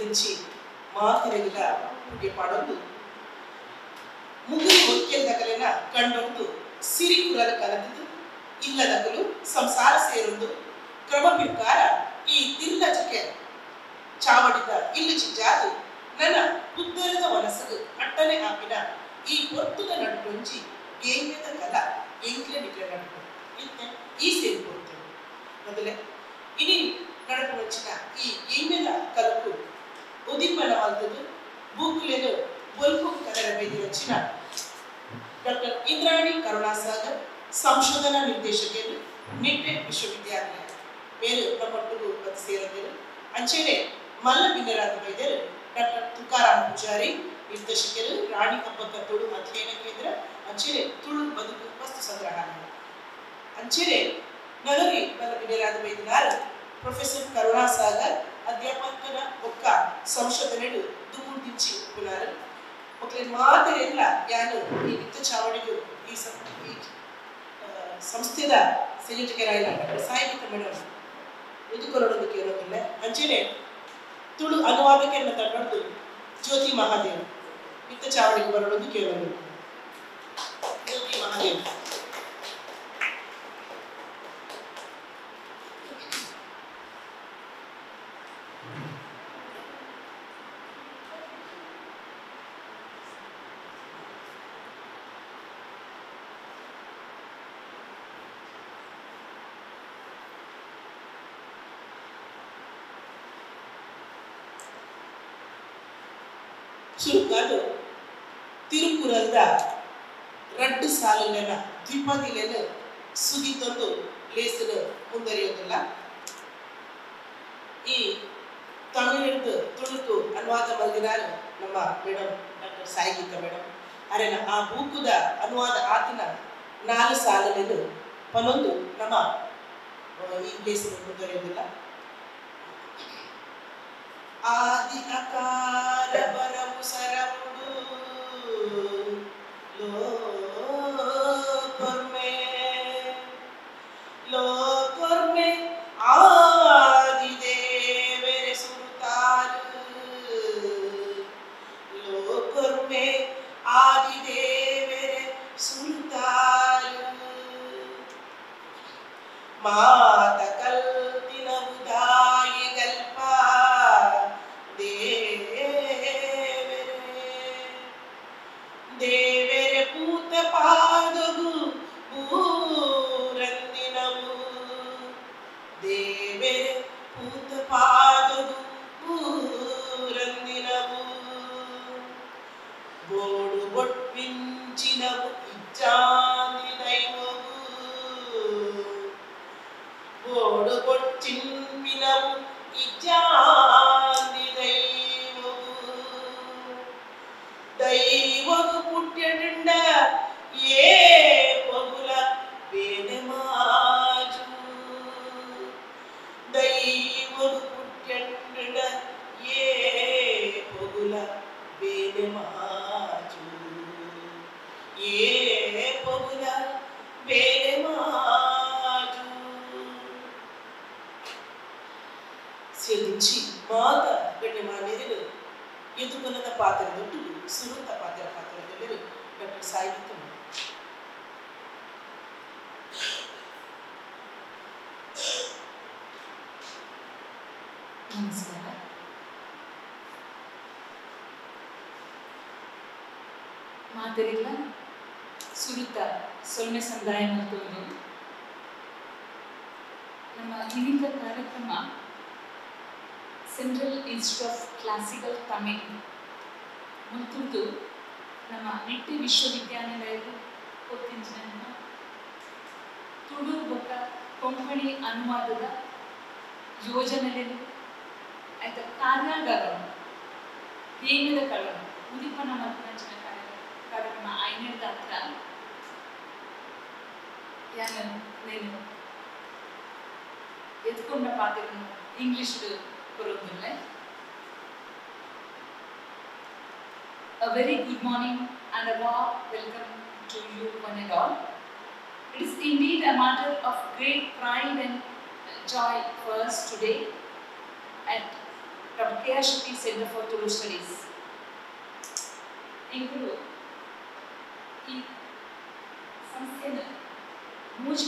నుంచి ಮಾತಿರಗಿಲ ಪುಗೆ ಪಾಡೊಂದು ಮುಗುರಿ ಒಕ್ಕೆಲ್ದಕಲೆನ ಕಂಡೊಂದು ಸಿರಿಕುಲದ ಕಲತದು ಇಲ್ಲದಕಲು ಸಂಸಾರ ಸೇರೊಂದು ಕ್ರಮ ಪ್ರಕಾರ ಈ ತಿಲ್ಲಜಕ್ಕೆ ಚಾವಡಿದ ಇಲ್ಲು ಚಿಜ್ಜಾದು ನನ್ನ ಉದ್ದರದ ಮನಸ್ಸು ಅಟ್ಟನೆ ಹಾಪಿನ ಈ ಪೊರ್ತುದ ನಡುಟೊಂಜಿ ಗೇಮ್ಯದ ಕಲ ಎಂಕ್ಲೆ ನಿಕ್ಲೆ ನಡುಟು ಇತ್ತೆ ಈ ಸೇರಿ ಪೊರ್ತು ಮೊದಲೇ ಇನಿ ನಡುಟು వచ్చిన ಈ ಗೇಮ್ಯದ ಕಲಕು ಉದಿಪನ ವಾಲ್ತದು ಬೂಕ್ಲೆನು ಬೊಲ್ಕು ಕಲರ ಬೈದಿ వచ్చిన ಡಾಕ್ಟರ್ ಇಂದ್ರಾಣಿ ಕರುಣಾಸಾಗರ್ ಸಂಶೋಧನಾ ನಿರ್ದೇಶಕರು ನಿಟ್ಟೆ ವಿಶ್ವವಿದ್ಯಾಲಯ ಮೇರು ನಮ್ಮೊಟ್ಟಿಗೂ ಬಂದು ಸೇರಿದರು ಅಂಚೆನೆ ಮಲ್ಲ ಬಿನ್ನರಾದ ವೈದ್ಯರು ಡಾಕ್ಟರ್ ತುಕಾರಾಮ್ ಪೂಜಾರಿ ನಿರ್ದೇಶಕರು ರಾಣಿ ಅಬ್ಬಕ್ಕ ತುಳು ಅಧ್ಯಯನ ಕೇಂದ್ರ ಅಂಚೆನೆ ತುಳು ಬದುಕು ವಸ್ತು ಸಂಗ್ರಹಾಲಯ ಅಂಚೆನೆ ನಗರಿ ಮಲ್ಲ ಬಿನ್ನರಾದ ವೈದ್ಯರು ಪ್ರೊಫೆಸರ್ ಕರುಣಾಸಾಗರ್ ಅಧ್ಯಾಪಕರ ಒಕ್ಕ ಸಂಶೋಧನೆಗಳು ದುಮುಡಿಂಚಿ ಉಪ್ಪುನಾರು ಒಕ್ಕಲೆ ಮಾತೆಲ್ಲ ಯಾನು ಈ ವಿತ್ತ ಚಾವಡಿಗೂ ಈ ಸಂಸ್ಥೆದ ಸಂಯೋಜಕರಾಯಿಲ್ಲ ಡಾಕ್ಟರ್ ಸಾಯಿಗೀತ ಮೇಡಮ್ ಎದುಕೊರೊಂದು ಕೇಳೋದಿಲ್ಲ ಅಂಚೆನೆ ತುಳು ಅನುವಾದಕ್ಕೆ ತಂಡೊಂದು ಜ್ಯೋತಿ ಮಹಾದೇವ್ ವಿತ್ತ ಚಾವಡಿಗೆ ಬರೋದು ಕೇಳೋದು ಜ್ಯೋತಿ ಮಹಾದೇವ್ ಚುರುಕಾದು ತಿರುಕುರಲ್ದ ರಡ್ಡು ಸಾಲಿನ ದ್ವಿಪದಿಲೆನು ಸುಗಿತೊಂದು ಲೇಸಲು ಮುಂದರಿಯೋದಿಲ್ಲ ಈ ತಮಿಳಿಂದು ತುಳುಕು ಅನುವಾದ ಮಲ್ದಿನಾರು ನಮ್ಮ ಮೇಡಮ್ ಡಾಕ್ಟರ್ ಸಾಯಿಗೀತ ಮೇಡಮ್ ಅರೆನ ಆ ಬೂಕುದ ಅನುವಾದ ಆತನ 4 ಸಾಲನೆನು ಪನೊಂದು ನಮ್ಮ ಈ ಲೇಸಲು ಮುಂದರಿಯೋದಿಲ್ಲ ಆದಿ ಅಕಾರ ಬರವು ಸರವುಡು ಲೋಕರ್ಮೆ ಆದಿ ದೇವರೆ ಸುರುತಾರು ಲೋಕರ್ಮೆ ಆದಿ ದೇವರೆ ಸುರುತಾರು ಮಾತ ಕಲ್ತಿನ ಉದಾಯಿ ಗಲ್ಪ ದೇವರೆ ಪೂತ ಪಾದಗು ಊರಂದಿನವು ದೇವರೆ ಪೂತ ಪಾದಗು ಊರಂದಿನವು ಗೋಡು ಬೊಟ್ಪಿಂಚಿನವು ಇಚ್ಚಾಂದಿ ದೈವವು ಗೋಡು ಬೊಟ್ಟಿಂಪಿನವು ಇಚ್ಚಾಂದಿ ದೈವವು ಪುಟ್ಯನಿಂದ ಏ ಪಗುಲ ಬೇನೆ ಮಾಜು ದೈವವು ಪುಟ್ಯನಿಂದ ಏ ಪಗುಲ ಬೇನೆ ಮಾಜು ಏ ಪಗುಲ ಬೇನೆ ಮಾಜು ಸೇರಿಸಿ ಮಾತ ಗಣ್ಯ ಮಾನ್ಯರು ಎದುಕನದ ಪಾತ್ರದೊಟ್ಟು ಸುರುತ್ತ ಪಾತ್ರದಲ್ಲಿ ಡಾಕ್ಟರ್ ಸಾಯಿಗೀತ ನಮಸ್ಕಾರ. ಮಾತರಿಲ್ಲ ಸುರುತ್ತ ಸೊಲ್ಮೆ ಸಮುದಾಯ ಮತ್ತು ನಮ್ಮ ಇಂದಿನ ಕಾರ್ಯಕ್ರಮ central institute of classical Tamil ಮತ್ತು ನಮ್ಮ ನಿಟ್ಟೆ ವಿಶ್ವವಿದ್ಯಾನಿಲಯದ ಕೊತ್ತಿನ ತುಳು ಬೊಕ್ಕ ಕೊಂಕಣಿ ಅನುವಾದದ ಯೋಜನೆಗಳು ಆಯ್ತು ಕಾರ್ಯಾಗಾರ ಕೇಂದ್ರದ ಕಳ ಉದಿಪನ ಮತನಂಚಿನ ಕಾರ್ಯಕ್ರಮ ಐನೇದ ಹತ್ರ నేను ఎత్తుకున్న పాత్రను English కొరుందులే. A very good morning and a warm welcome to you one and all. It is indeed a matter of great pride and joy for us today at Dr. K.R. Shetty Center for Tulu Studies. ಇಂಗಳು ಈ ಸಂಸ್ಥೆಯನ್ನು ಮೂಜಿ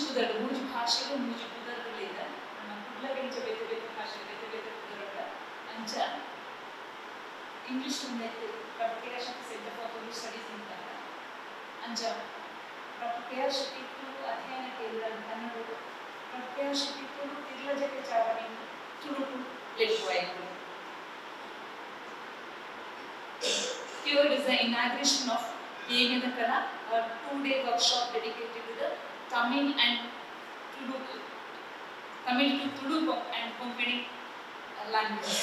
ಭಾಷೆಗೂ ಮೂಜಿ ಕುದರಗಳಿಂದ ನಮ್ಮ ಕುಡ್ಲಗೆಂಚ ಬೇತೆ ಬೇತೆ ಭಾಷೆ ಬೇತೆ ಬೇತೆ ಕುದರಗಳ ಅಂಚ English doctor K R Shetty centre for Tulu studies ಅಂತಾರೆ ಅಂಚ doctor K R Shetty Tulu ಅಧ್ಯಯನ ಕೇಂದ್ರ ಅನ್ನೋದು doctor K R Shetty Tulu ತಿರ್ಲಜಕ್ಕೆ ಚಾವಣಿ ತುಳುಕು ಲೆಕ್ಕುವಾಯಿತು. Here it is the inauguration of Yeganakala, a 2-day workshop dedicated to the Tamil and Tulu and Konkani languages.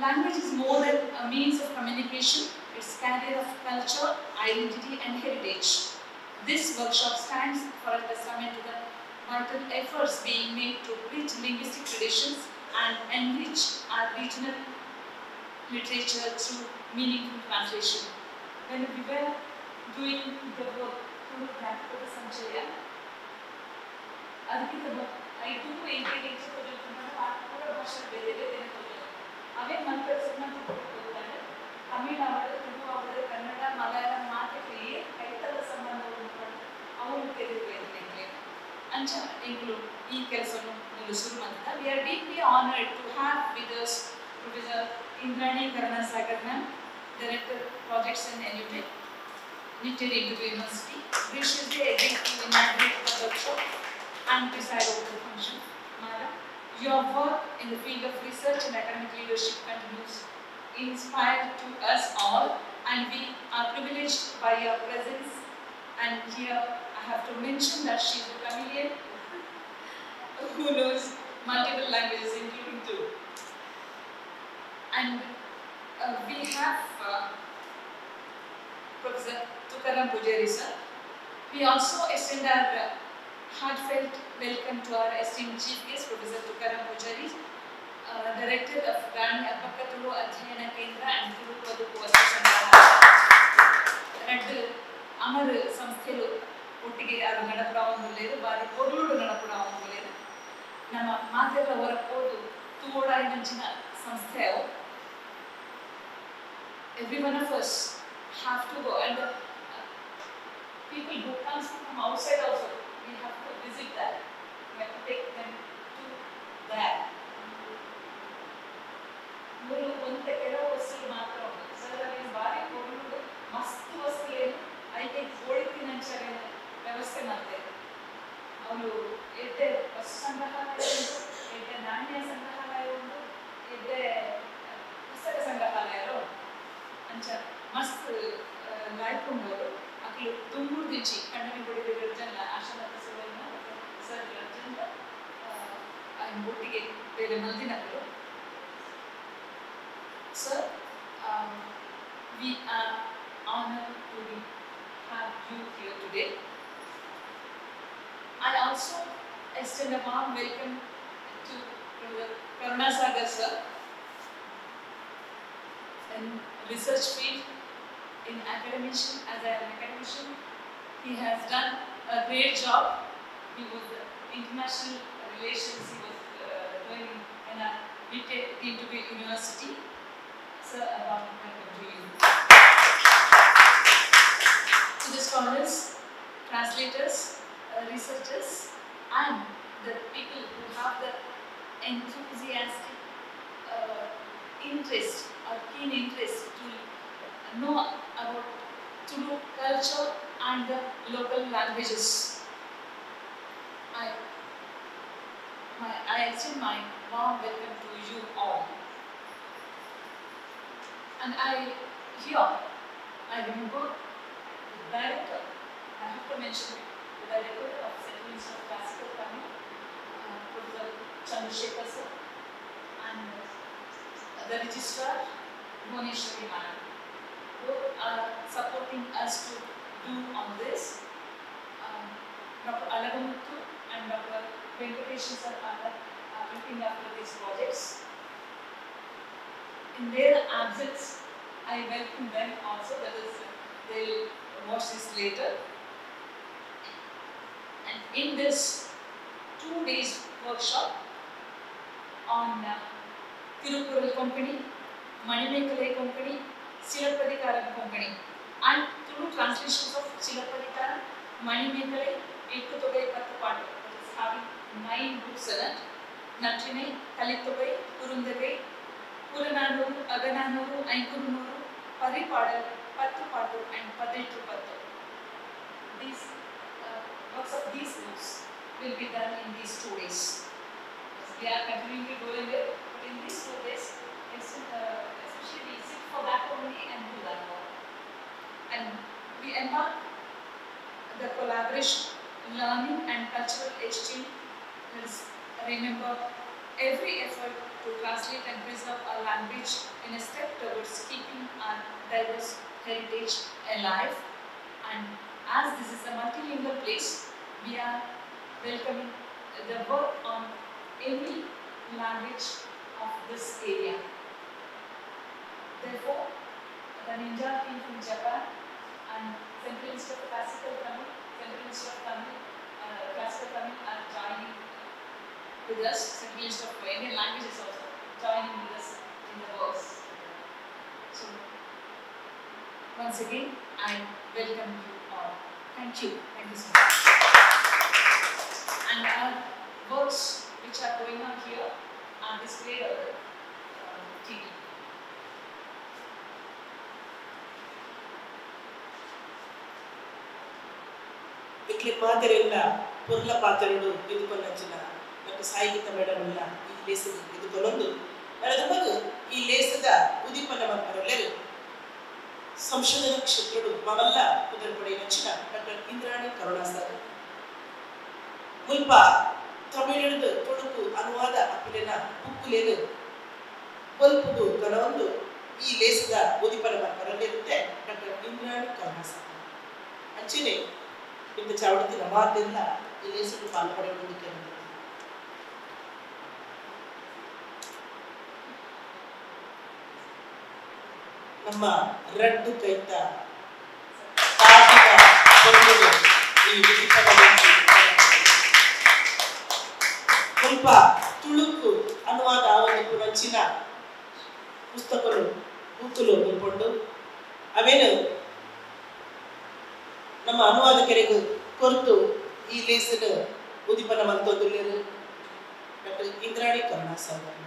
Language is more than a means of communication, it's carrier of culture, identity and heritage. This workshop stands for a testament to the vital efforts being made to bridge linguistic traditions and enrich our regional literature through meaningful translation. When we were doing the work through Graphical Sanchaya, I do engage ಭಾಷೆ ಬೇರೆ ಬೇರೆ ಅವೇ ಮಂತ್ರ ತಮಿಳು ಅವರ ತುಳು ಅವರ ಕನ್ನಡ ಮಲಯಾಳಂ ಮಾತಿಗೆ ಕೈತದ ಸಂಬಂಧ ಅವರು ತೆಗೆದುಕೊಳ್ಳಿ ಅಂಚ ಈಗಲೂ ಈ ಕೆಲಸವನ್ನು ಶುರು ಮಾಡ್ತಾರೆ. We are deeply honored to have with us Professor Indrani Karnasagar ma'am, Director Projects and NUTEC, Nitteri University, graciously agreed to inaugurate the workshop and preside over the function. Madam, your work in the field of research and academic leadership continues inspired to us all, and we are privileged by your presence. And here I have to mention that she is a Tamilian who knows multiple languages, including two. And we have Professor Tukaram Pujari sir. We also extend our heartfelt welcome to our esteemed chief guest, Professor Tukaram Pujari, Director of Rani Appakka Tulu Adhyayana Kendra and Tulu Paduku Association. Rendu Amar Samsthelu ಒಟ್ಟಿಗೆ ಅದು ನಡಪಡಾವಂದು ಬಾರಿ ಪೊರ್ಲುಡು ನಡಪಡಾವಂದು ನಮ್ಮ ಮಾತೆಲ್ಲ ಹೊರಕೋದು ತೂಡಾಯಿನಂಚಿನ ಸಂಸ್ಥೆಯು every one of us have to go, and people who comes from outside also, we have to visit that. We have to take them to that. ಮೂರು ಒಂದೇ ಕೆಲವು ವಸ್ತುಗಳು ಮಾತ್ರ ಉಂಟು ಸರ್. ಬಾರಿ ಕೊಡುವುದು ಮಸ್ತ್ ವಸ್ತುಗಳೇನು ಐತೆ ಗೋಳಿತಿನ ವ್ಯವಸ್ಥೆ ಮಾಡ್ತೇವೆ. ಅವರು ಎಡ್ಡೆ ವಸ್ತು ಸಂಗ್ರಹಾಲಯ ಉಂಟು, ಎಡ್ಡೆ ನಾಣ್ಯ ಸಂಗ್ರಹಾಲಯ ಉಂಟು, ಎಡ್ಡೆ ಪುಸ್ತಕ ಸಂಗ್ರಹಾಲಯರು ಅಂಚ ಮಸ್ತ್ ಲಾಯ್ಕೊಂಡವರು ಅಕ್ಲು ತುಂಬೂರು ದಿಚ್ಚಿ ಕಣ್ಣನಿ ಬಡಿದ ಜನ ಆಶ್ರಮದ ಸಭೆಯನ್ನು ಸರ್ ಜನ ಒಟ್ಟಿಗೆ ಬೇರೆ ಮಂದಿನಗಳು. Sir, we are honored to have you here today. I also extend a warm welcome to Professor Karunasagar sir. In research field, in academician, as an academician, he has done a great job. He was international relations. He was doing in a BTB University. Sir, a warm welcome to you. To the scholars, translators, researchers, and the people who have the enthusiastic interest or keen interest to know about Tulu culture and the local languages. I extend my warm welcome to you all. And I remember the director, I have to mention the director of Central Institute of Classical Tamil, Professor Chandrasekhar sir, and the registrar, Bhuneshwari madam. Both are supporting us to do on this. Dr. Alagamuthu and Dr. Venkatesh sir are looking after these projects. In their absence, I welcome them also, that is, they will watch this later. And in this 2 days workshop on Tirukural Konkani, Manimekalai Konkani, Silapadikaram Konkani, and Tulu translations of Silapadikaram, Manimekalai, Ekutogay Patapadu, that is having 9 books in it, Natrinai, Kalitogay, Kurundagai, Purananuru, Agananuru, Ainkurunuru, Paripadal, Patupadu, and Paditupatu. These works of these books will be done in these 2 days. We are continuing to go in it, but in these 2 days, especially we sit for that only and do that work. And we embark the collaboration, learning and cultural exchange. Let's remember every effort to translate and preserve our language in a step towards keeping our diverse heritage alive. And as this is a multilingual place, we are welcoming the work on any language of this area. Therefore, the Ninja team from Japan and Central Institute of Classical Tamil, Classical Tamil are joining with us. Central Institute of Indian Languages also joining with us in the works. So, once again, I welcome you all. Thank you so much. And our works which are going on here are displayed on the TV. ఇట్లా మాదిరిల్ల పొర్ల పాత్రలు ఎదుకొనొచ్చిన నాకు ಸಾಹಿತ್ಯ madam ಇಲ್ಲ ಈ ಲೇಸದ ಎದುಕೊನೊಂದು ನರದಮಗ ಈ ಲೇಸದ ಉದಿಪನ ಮಕ್ಕಳಲ್ಲರು ಸಂಶೋಧನಾ ಕ್ಷೇತ್ರಗಳು ಮವಲ್ಲ ಕುದರ್ಪಡೆ ನಚ್ಚಿನ ಡಾಕ್ಟರ್ ಇಂದ್ರಾಣಿ ಕರುಣಾಸಾಗರ್ ಮುಲ್ಪ ತಮಿಳಿನ ತೊಡಕು ಅನುವಾದ ಅಪ್ಪಿನ ಬುಕ್ಕುಲೇನು ಬಲ್ಪುದು ಕನೊಂದು ಈ ಲೇಸದ ಉದಿಪನ ಮಕ್ಕಳಲ್ಲಿರುತ್ತೆ ಡಾಕ್ಟರ್ ಇಂದ್ರಾಣಿ ಕರುಣಾಸಾಗರ್ ಅಂಚೆನೆ ಇಂಥ ಚಾವಡತಿ ರಮಾದಿಂದ ಈ ಲೇಸದ ಪಾಲ್ಪಡೆಯುವುದಕ್ಕೆ ನಮ್ಮ ರಡ್ಡು ಕೈತ ತಾಟಿದ ಕೊಡುವುದು ಈ ಉದಿಪನದಲ್ಲಿ ಸ್ವಲ್ಪ ತುಳುಕು ಅನುವಾದ ಆವತ್ತು ನಂಚಿನ ಪುಸ್ತಕಗಳು ಬುಕ್ಕುಲು ಉಳ್ಕೊಂಡು ಅವೇನು ನಮ್ಮ ಅನುವಾದಕರಿಗೂ ಕೊರತು ಈ ಲೇಸನ ಉದಿಪನ ಮಂತೊಂದುಲ್ಲೇರು ಡಾಕ್ಟರ್ ಇಂದ್ರಾಣಿ ಕರುಣಾಸಾಗರ್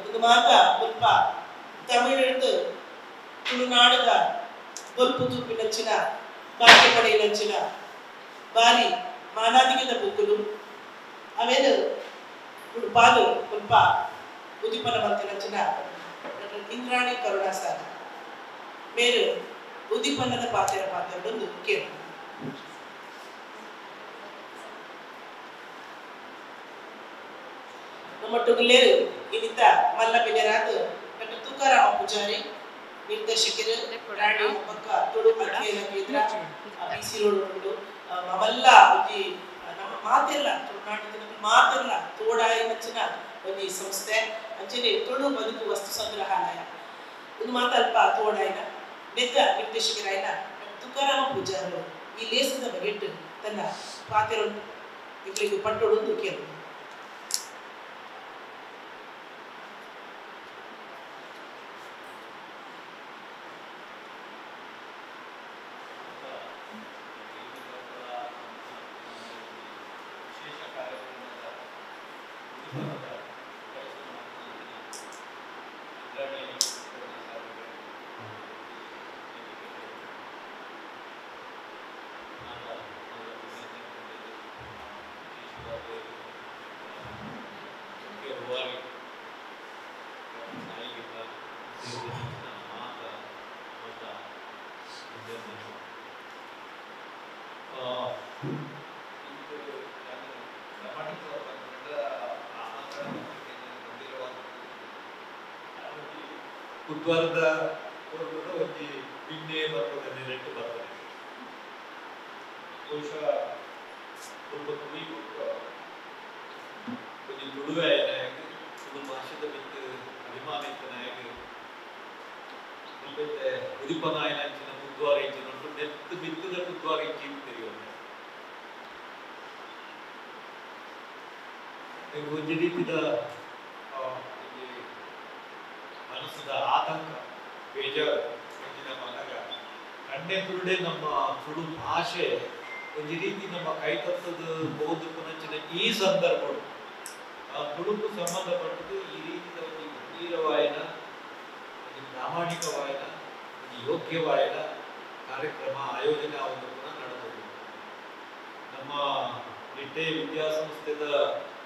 ಇದು ಮಾತ್ರ ಸ್ವಲ್ಪ ತಮಿಳು ತುಳುನಾಡದ ಬಲ್ಪು ತೂಪಿ ನಚ್ಚಿನ ಬಾಕಿ ಪಡೆ ನಚ್ಚಿನ ಬಾರಿ ಮಾನಾದಿಗದ ಬುಕ್ಕುಲು ಅವೇನು ಪಾದು ಸ್ವಲ್ಪ ಉದಿಪನ ಮಂತೆ ನಚ್ಚಿನ ಇಂದ್ರಾಣಿ ಕರುಣಾಸಾಗರ್ ಮೇರು ಉದಿಪನ್ನದ ಪಾತ್ರವನ್ನು ಕೇಳು ನಮ್ಮೊಟ್ಟಿಗೆ ಇಲ್ಲಿದ್ದ ಮಲ್ಲ ಬೆನೆರಾದ ಡಾಕ್ಟರ್ ತುಕಾರಾಮ ಪೂಜಾರಿ ನಿರ್ದೇಶಕರು ರಾಣಿ ಪಕ್ಕ ತೊಡು ಅಧ್ಯಯನ ಕೇಂದ್ರ ಬಿಸಿ ರೋಡ್ ಉಂಟು ಮಲ್ಲ ಒಂದು ನಮ್ಮ ಮಾತೆಲ್ಲ ತುಳುನಾಡಿನ ಮಾತೆಲ್ಲ ತೋಡಾಯಿ ನಚ್ಚಿನ ಒಂದು ಸಂಸ್ಥೆ ಅಂಚನೆ ತೊಡು ಬದುಕು ವಸ್ತು ಸಂಗ್ರಹಾಲಯ ಒಂದು ಮಾತಲ್ಪ ತೋಡಾಯಿನ ನೆತ್ತ ನಿರ್ದೇಶಕರಾಯಿನ ತುಕಾರಾಮ ಪೂಜಾರಿ ಈ ಲೇಸದ ಬಗೆಟ್ ತನ್ನ ಪಾತ್ರ ಇಲ್ಲಿಗೆ ಪಟ್ಟೊಡು ಕೇಳು ಕುಟ್ವಾರದ ಒಂದು ಬಿನ್ನೆ ಬರ್ತದೆ ನೆಟ್ಟು ಬರ್ತದೆ ಬಹುಶಃ ಸ್ವಲ್ಪ ತುಳಿ ಕೊಟ್ಟು ಒಂದು ತುಳುವೆ ನಾಯಕ ತುಳು ಭಾಷೆದ ಬಿಟ್ಟು ಅಭಿಮಾನಿತ ನಾಯಕ ಮತ್ತೆ ಉದಿಪನಾಯನ ಅಂಚಿನ ಕುದ್ವಾರ ಇಂಚಿನ ನೆತ್ತು ಬಿತ್ತದ ಕುದ್ವಾರ ಇಂಚಿ ತೆರೆಯೋದು ಒಂದು ರೀತಿಯ ಮನಸ್ಸದ ಆತಂಕ ಬೇಜಾರು ಮುಂದಿನ ಮನಗ ಕಣ್ಣೆ ತುರುಡೆ ನಮ್ಮ ತುಳು ಭಾಷೆ ಒಂದು ರೀತಿ ನಮ್ಮ ಕೈತತ್ವದ ಬೌದ್ಧಪನಂಚಿನ ಈ ಸಂದರ್ಭಗಳು ತುಳುಕು ಸಂಬಂಧಪಟ್ಟದ್ದು ಈ ರೀತಿಯ ಒಂದು ಗಂಭೀರವಾಯನ ಒಂದು ಪ್ರಾಮಾಣಿಕವಾಯನ ಒಂದು ಯೋಗ್ಯವಾಯನ ಕಾರ್ಯಕ್ರಮ ಆಯೋಜನೆ ಆವುದು ಕೂಡ ನಡೆದವು ನಮ್ಮ ನಿಟ್ಟೆ ವಿದ್ಯಾಸಂಸ್ಥೆದ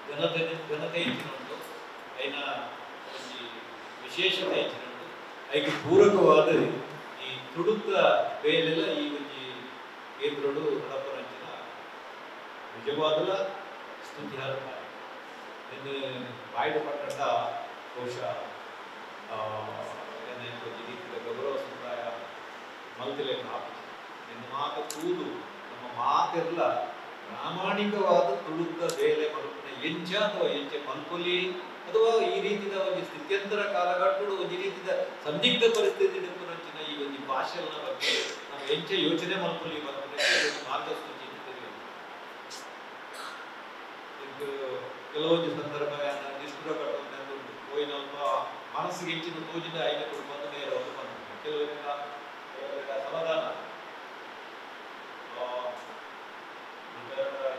ಘನತೆ ಹೆಚ್ಚಿನುಂಟು ಐನ ಒಂದು ವಿಶೇಷತೆ ಹೆಚ್ಚಿನುಂಟು ಐಗೆ ಪೂರಕವಾದ ಈ ತುಡುಕ ಬೇಲೆಲ್ಲ ಈ ಒಂದು ಕೇಂದ್ರಗಳು ನಡಪರಂಚಿನ ನಿಜವಾದಲ ಸ್ತುತಿಯಾರ್ಥ ಇನ್ನು ಬಾಯ್ದು ಪಟ್ಟಂತ ಬಹುಶಃ ಒಂದು ರೀತಿಯ ಗೌರವ ಸಮುದಾಯ ಮಲ್ತಿಲೆ ಇನ್ನು ಮಾತು ಕೂದು ನಮ್ಮ ಮಾತೆಲ್ಲ ಪ್ರಾಮಾಣಿಕವಾದ ತುಳುಕ ಬೇಲೆ ಮಲ್ಪನ ಎಂಚ ಅಥವಾ ಎಂಚೆ ಮಲ್ಪೊಲಿ ಅಥವಾ ಈ ರೀತಿಯ ಒಂದು ಸ್ಥಿತ್ಯಂತರ ಕಾಲಘಟ್ಟಗಳು ಒಂದು ರೀತಿಯ ಸಂದಿಗ್ಧ ಪರಿಸ್ಥಿತಿ ನಂಚಿನ ಈ ಒಂದು ಭಾಷೆಗಳ ಬಗ್ಗೆ ನಾವು ಎಂಚೆ ಯೋಚನೆ ಮಲ್ಪೊಲಿ ಮಾರ್ಗಸೂಚಿ ಕೆಲವೊಂದು ಸಂದರ್ಭ ನಿಷ್ಠುರ ಕಟ್ಟುವಂತ ಹೋಯಿನಲ್ಪ ಮನಸ್ಸಿಗೆ ಹೆಚ್ಚಿನ ತೋಜಿದ ಐನ ಬಂದು ನೇರ ಕೆಲವರಿಂದ ಸಮಾಧಾನ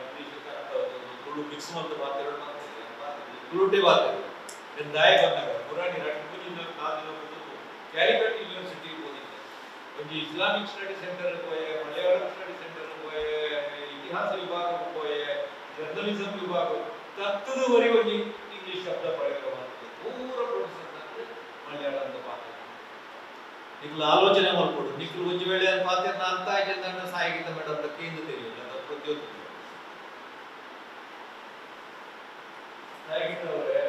ಇಂಗ್ಲಿಷ್ ತುಳು ಮಿಕ್ಸ್ ಮಾಡ್ತಾ ಮಾತಾಡೋಣ ತುಳುಟೆ ಮಾತಾಡೋದು ದಾಯ ಬಂದಾಗ ಪುರಾಣಿ ಕ್ಯಾಲಿಕಟ್ ಯೂನಿವರ್ಸಿಟಿ ಹೋಗಿದ್ದೆ ಒಂದು ಇಸ್ಲಾಮಿಕ್ ಸ್ಟಡಿ ಸೆಂಟರ್ ಹೋಯೆ ಮಲಯಾಳಂ ಸ್ಟಡಿ ಸೆಂಟರ್ ಹೋಯೆ ಇತಿಹಾಸ ವಿಭಾಗ ಹೋಯೆ ಜರ್ನಲಿಸಂ ವಿಭಾಗ ತತ್ತದವರೆಗೆ ಒಂದು ಇಂಗ್ಲಿಷ್ ಶಬ್ದ ಪ್ರಯೋಗ ಮಾಡ್ತದೆ ಪೂರ ಪ್ರೊಫೆಸರ್ ಮಲಯಾಳ ಅಂತ ಪಾತ್ರ ನಿಕ್ಲು ಆಲೋಚನೆ ಮಾಡ್ಕೊಡು ನಿಕ್ಲು ಒಂದು ವೇಳೆ ಪಾತ್ರ ಅಂತ ಆಯ್ತು ಸಾಹಿತ್ಯ ಮೇಡಮ್ ಕೇಂದ್ರ ತಿಳಿಯಲ್ಲ ಅದು ಪ್ರತಿಯೊಂದು ಅವರೇ